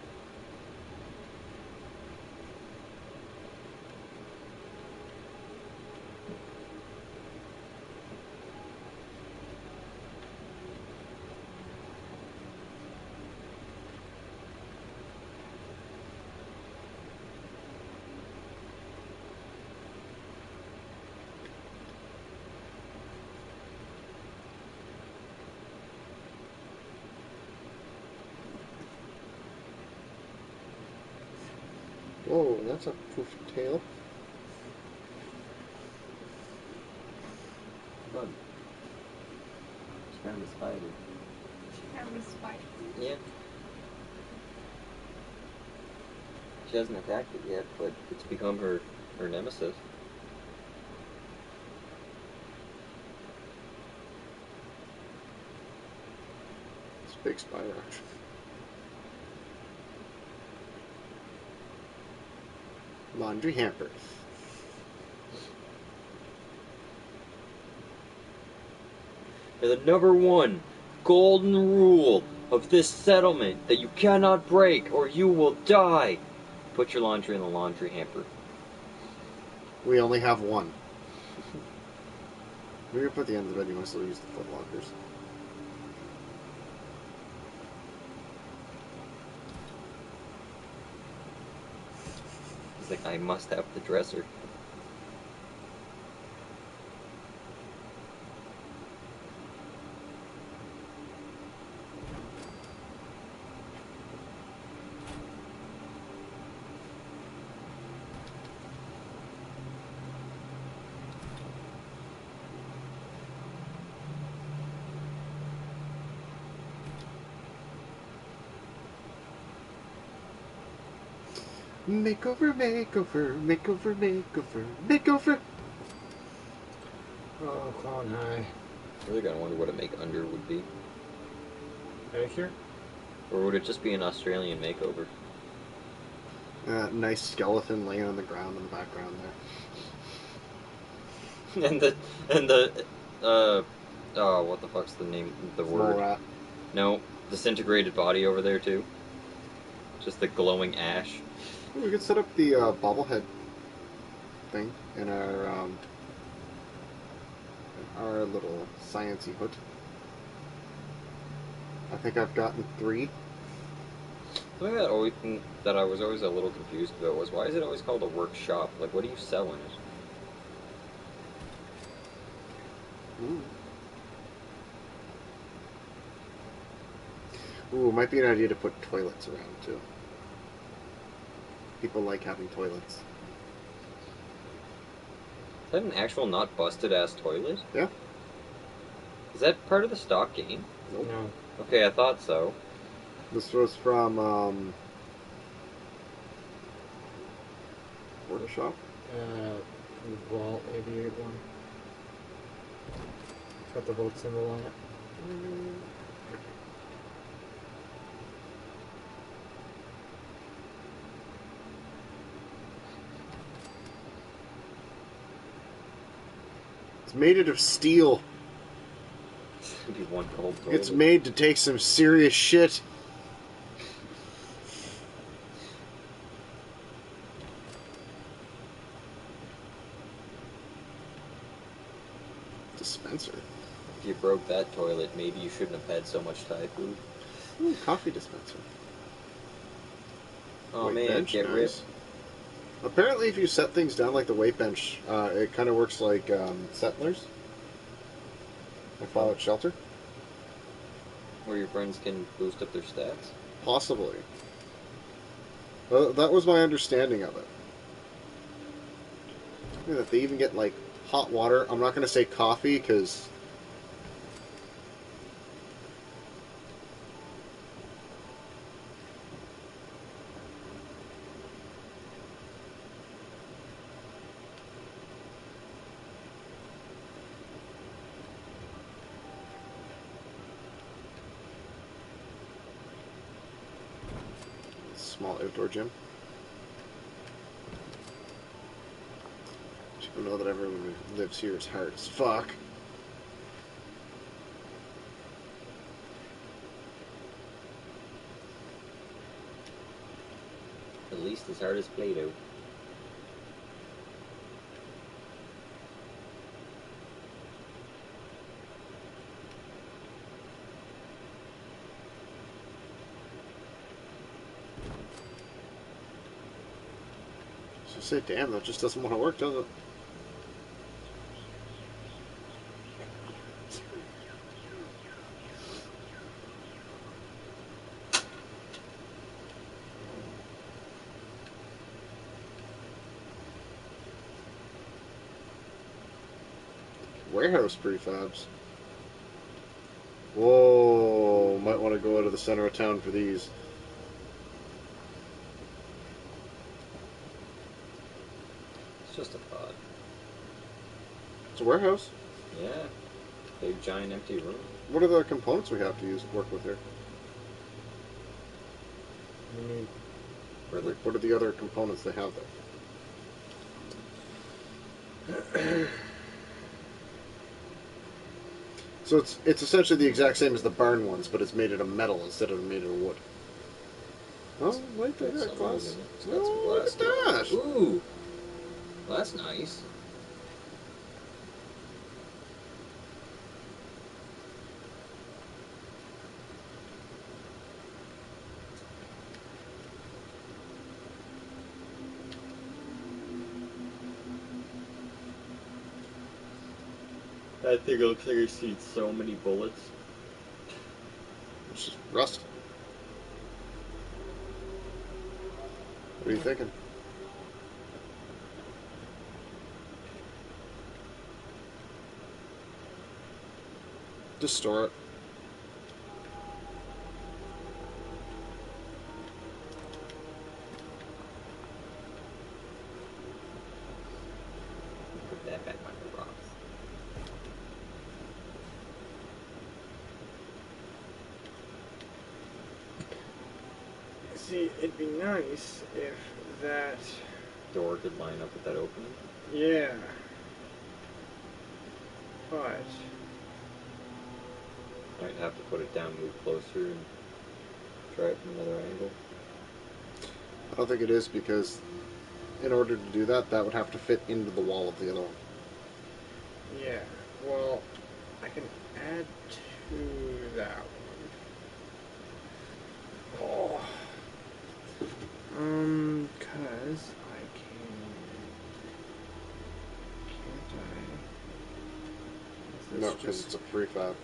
Whoa, that's a poof tail.
Bug. It's kind of a spider.
Kind of a spider.
Yeah. She hasn't attacked it yet, but it's become her nemesis.
It's a big spider, actually. Laundry hampers.
And the number one golden rule of this settlement that you cannot break or you will die. Put your laundry in the laundry hamper.
We only have one. We're gonna put the end of the bed, you want to still use the foot lockers.
He's like, I must have the dresser.
Makeover, makeover, makeover, makeover, makeover.
Oh, Clown High.
I really gotta wonder what a make under would be.
Manicure?
Or would it just be an Australian makeover?
Nice skeleton laying on the ground in the background there.
and the oh, what the fuck's the name, the word?
Small rat.
No, disintegrated body over there too. Just the glowing ash.
We could set up the bobblehead thing in our little sciencey hood. I think I've gotten 3.
Something that I was always a little confused about was, why is it always called a workshop? Like, what do you sell in it?
Ooh, might be an idea to put toilets around too. People like having toilets.
Is that an actual not busted ass toilet?
Yeah.
Is that part of the stock game?
Nope.
No.
Okay, I thought so.
This was from in a shop?
Vault 88 one. It's got the vault symbol on it.
It's made out of steel.
Be one cold toilet.
It's made to take some serious shit. Dispenser.
If you broke that toilet, maybe you shouldn't have had so much Thai food.
Ooh, coffee dispenser.
Oh
Weight
man,
bench,
get
nice.
ripped.
Apparently, if you set things down like the weight bench, it kind of works like Settlers. Like Fallout Shelter.
Where your friends can boost up their stats.
Possibly. Well, that was my understanding of it. Yeah, that they even get, like, hot water. I'm not going to say coffee, because... Small outdoor gym. People know that everyone who lives here is hard as fuck.
At least as hard as Play-Doh.
So say, damn, that just doesn't want to work, does it? Warehouse prefabs. Whoa, might want to go out of the center of town for these.
It's just a pod.
It's a warehouse.
Yeah. Big giant empty room.
What are the components we have to use work with here?
Really?
What are the other components they have there? So it's essentially the exact same as the barn ones, but it's made out of metal instead of made out of wood. Oh, wait, they got glass.
It's got some
Oh,
glass.
look at that!
Ooh! Well, that's nice. That thing looks like it's seen so many bullets.
It's just rust. What are you thinking? Just store it.
Put that back on the rocks.
See, it'd be nice if that...
Door could line up with that opening.
Yeah. But...
Might have to put it down, move closer, and try it from another angle.
I don't think it is, because in order to do that, that would have to fit into the wall of the other one.
Yeah, well, I can add to that one. Oh. Cause I can't I? Is
No,
this
because
just-
it's a prefab.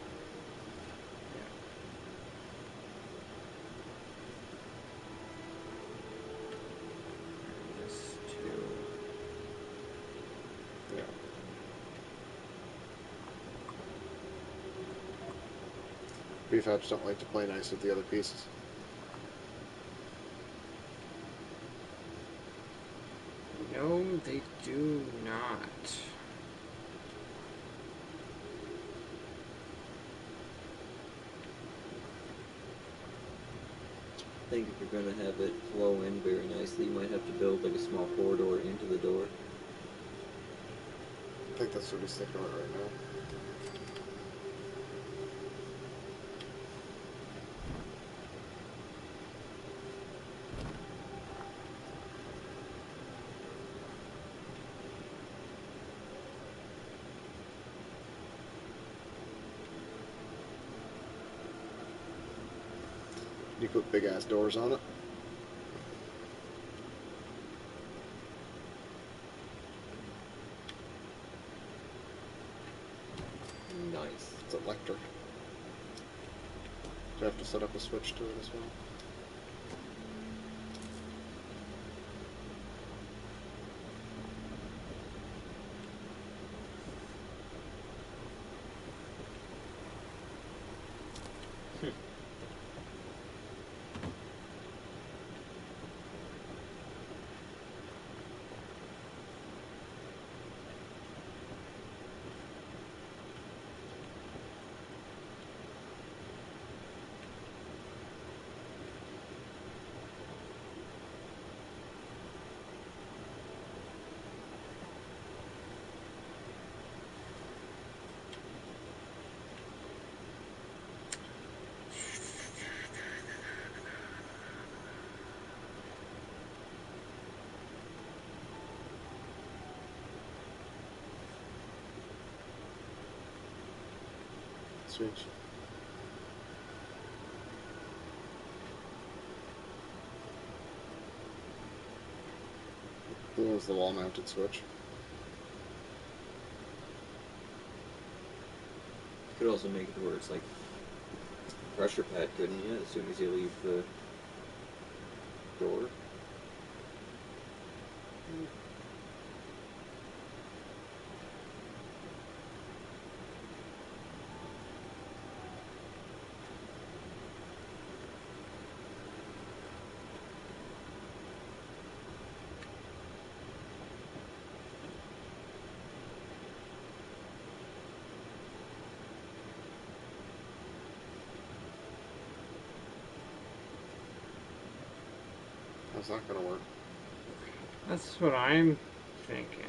This too.
Yeah. Prefabs don't like to play nice with the other pieces.
No, they do not.
I think if you're going to have it flow in very nicely, you might have to build like a small corridor into the door.
I think that's what he's thinking about right now. You put big ass doors on it.
Nice.
It's electric. You have to set up a switch to it as well. Switch. Blue one's the wall-mounted switch.
You could also make it where it's like pressure pad, couldn't you? As soon as you leave the door.
That's not gonna work.
That's what I'm thinking.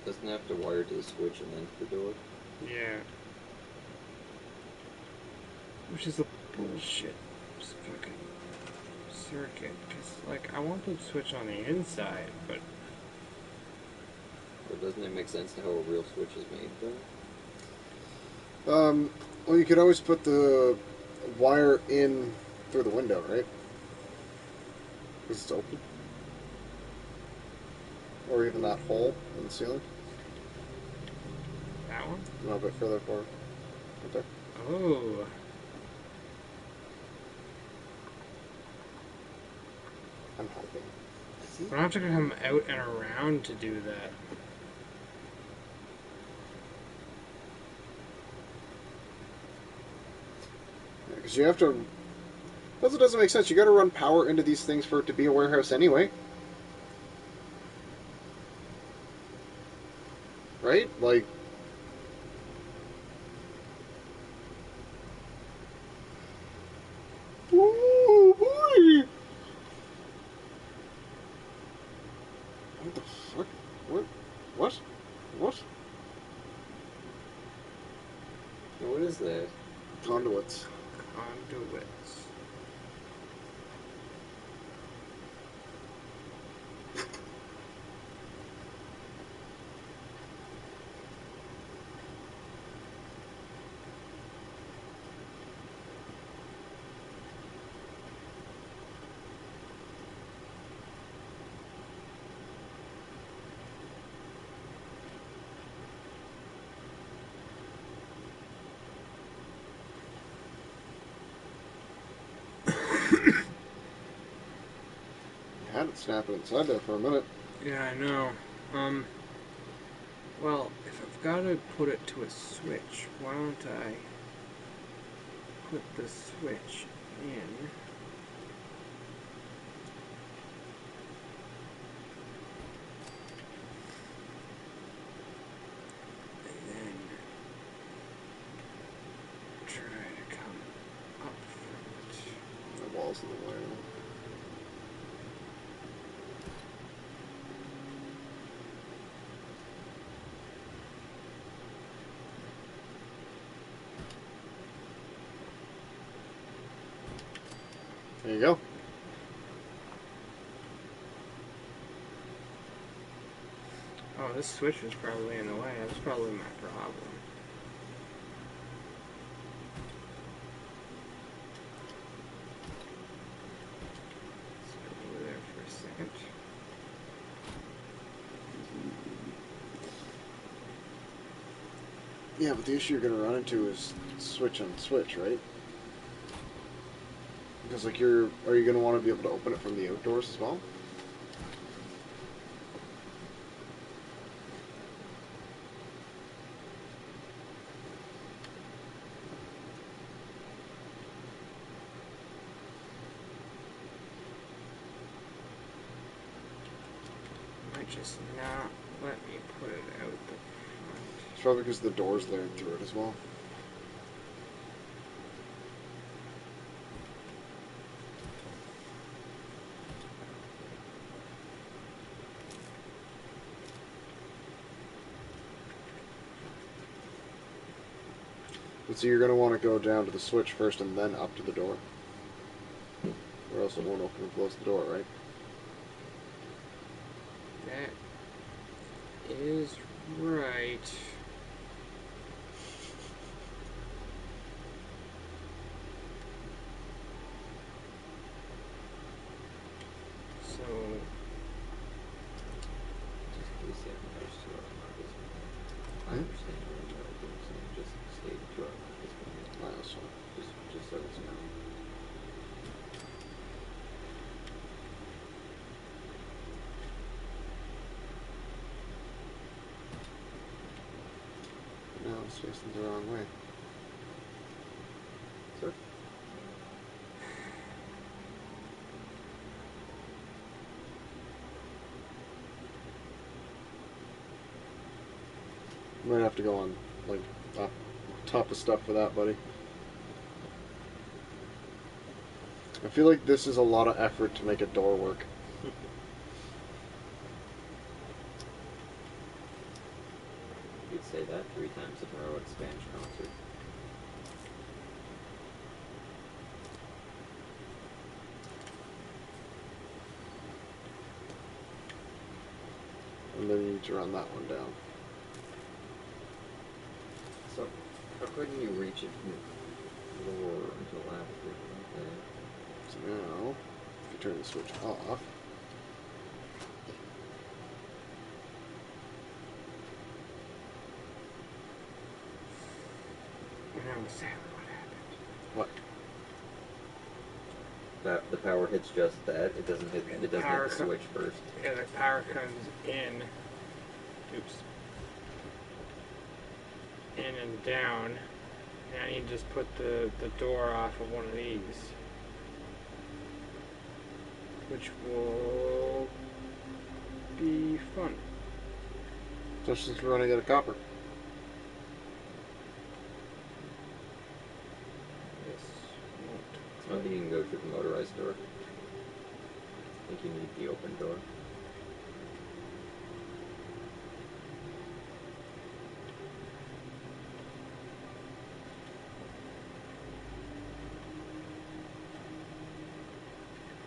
Doesn't have to wire to the switch and then to the door.
Yeah. Which is a bullshit fucking circuit. Because, like, I want the switch on the inside, but...
But doesn't it make sense to how a real switch is made, though?
Well, you could always put the wire in through the window, right? Because it's open. Or even that hole in the ceiling.
That one?
A little bit further forward. Right there.
Oh.
I'm hoping.
I don't have to come out and around to do that.
Because you have to... Plus it doesn't make sense. You gotta run power into these things for it to be a warehouse anyway. Right? Like... Ooh, boy! What the fuck? What? What? What?
Now, what is that?
Conduits.
Conduits.
You had it snapping inside there for a minute.
Yeah, I know. Well, if I've got to put it to a switch, why don't I... put the switch in. And then try to come up from it.
The wall's in the way. There you go.
Oh, this switch was probably in the way. That's probably my problem. Let's go over there for a second.
Yeah, but the issue you're going to run into is switch on switch, right? Because, like, are you going to want to be able to open it from the outdoors as well?
Might just not let me put it out the front.
It's probably because the door's there through it as well. But so you're going to want to go down to the switch first and then up to the door. Or else it won't open and close the door, right?
That is right. So,
Just in case you have noticed to our Marcus. I
Hmm?
understand what you're doing, so just stay to our Marcus.
Oh, that's fine.
Just so it's known.
No, it's facing the wrong way.
Sir?
You might have to go on, like, up top of stuff for that, buddy. I feel like this is a lot of effort to make a door work.
You'd say that 3 times in a row at a Spanish concert.
And then you need to run that one down.
So, how couldn't you reach it from the floor until after? Okay.
So now, if you turn the switch off,
now exactly what happened.
what?
The power hits just that. It doesn't hit. It doesn't hit the switch first.
Yeah, the power comes in. Oops. In and down. Now you just put the door off of one of these. Which will be fun.
Especially since we're running out of copper.
This won't.
I think you can go through the motorized door. I think you need the open door.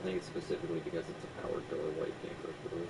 I think it's specifically because it's a powered door why you can't go through it.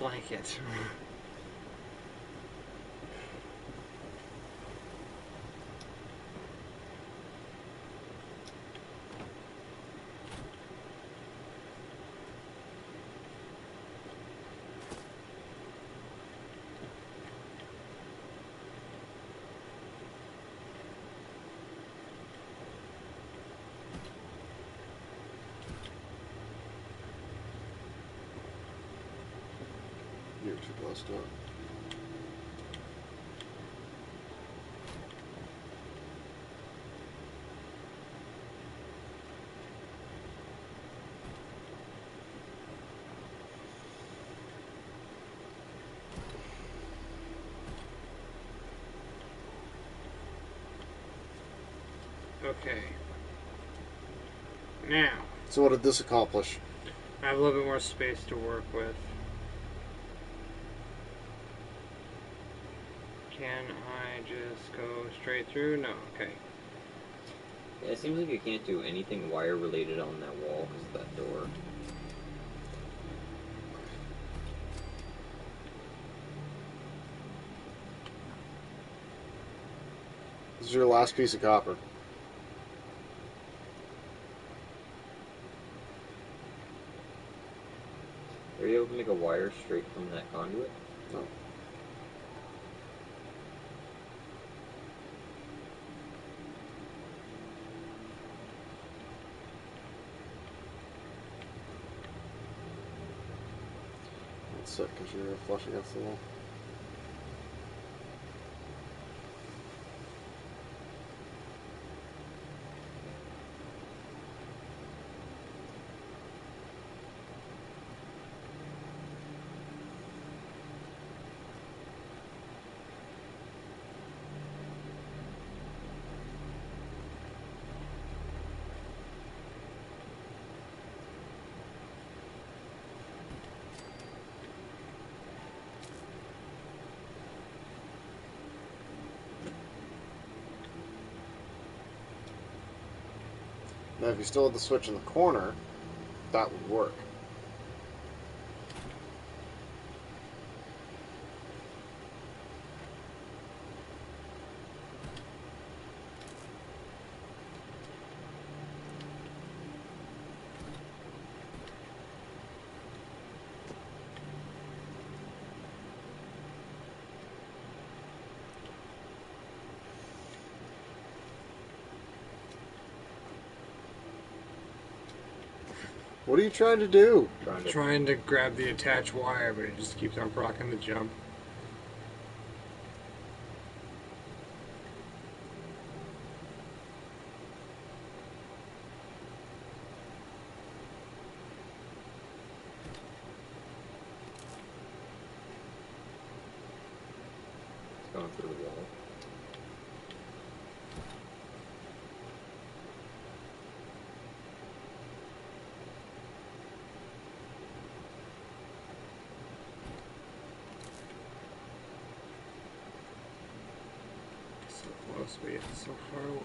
blanket.
You're too close to it.
Okay. Now,
So what did this accomplish?
I have a little bit more space to work with. Can I just go straight through? No. Okay.
Yeah, it seems like you can't do anything wire related on that wall because of that door.
This is your last piece of copper.
Are you able to make a wire straight from that conduit?
No. That's it, because you're flush against the wall. Now, if you still had the switch in the corner, that would work. What are you trying to do?
Trying to grab the attached wire, but it just keeps on blocking the jump.
It's going through the wall.
So close, but yet so far away.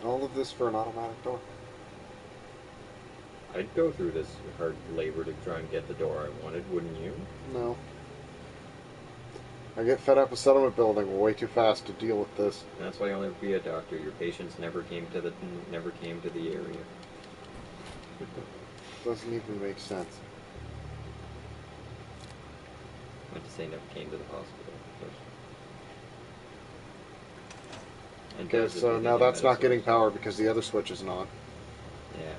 All of this for an automatic door.
I'd go through this hard labor to try and get the door I wanted, wouldn't you?
No. I get fed up with settlement building way too fast to deal with this.
That's why you'll never be a doctor. Your patients never came to the area.
Doesn't even make sense.
I meant to say never came to the hospital. And
Okay,
does if
so
they
now
get
that's not getting
medicine.
power because the other switch isn't on.
Yeah.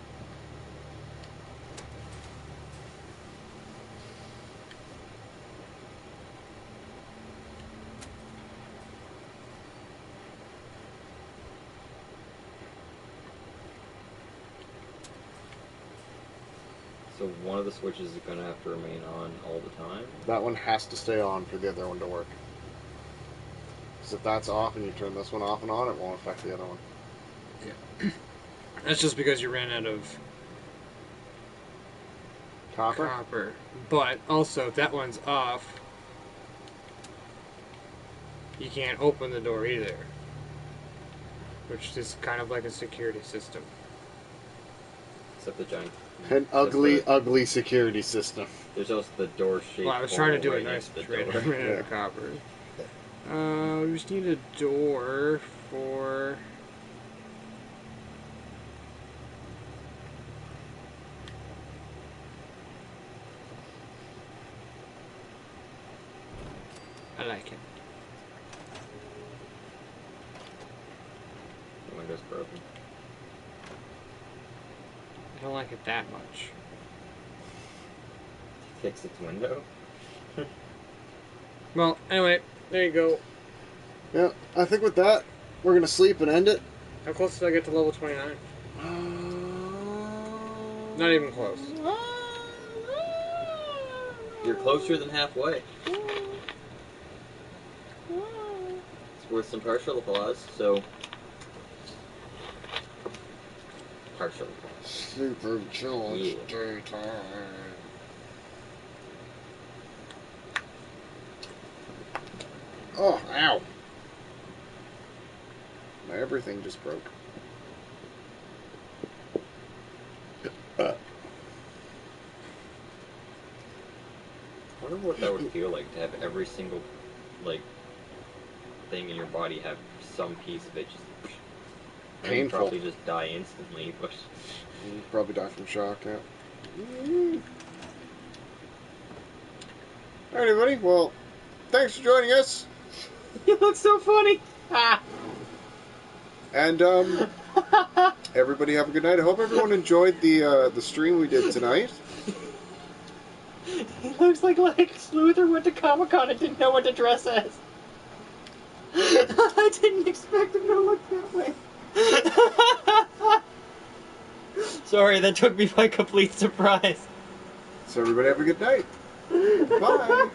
So one of the switches is going to have to remain on all the time?
That one has to stay on for the other one to work. Because if that's off and you turn this one off and on, it won't affect the other one.
Yeah. That's just because you ran out of
Copper?
But also, if that one's off, you can't open the door either. Which is kind of like a security system.
Except the giant.
An ugly security system.
There's also the door shape.
Well, I was trying to do
right
it nice
next to
and
the
straight.
door.
Ran out of copper. We just need a door for... I like it.
The window's broken.
I don't like it that much.
Fix its window.
Well, anyway, there you go.
Yeah, I think with that, we're going to sleep and end it.
How close did I get to level 29? Not even close.
You're closer than halfway. It's worth some partial applause, so... Partial applause.
Super chill.
Yeah.
Daytime. Oh, ow. My everything just broke.
I wonder what that would feel like to have every single, like, thing in your body have some piece of it just...
Painful.
You'd probably just die instantly, but...
You'd probably die from shock, yeah. Alright, everybody. Well, thanks for joining us.
You look so funny! Ah.
And, everybody have a good night. I hope everyone enjoyed the stream we did tonight.
He looks like Lex Luthor went to Comic-Con and didn't know what to dress as. I didn't expect him to look that way. Sorry, that took me by complete surprise.
So everybody have a good night. Bye.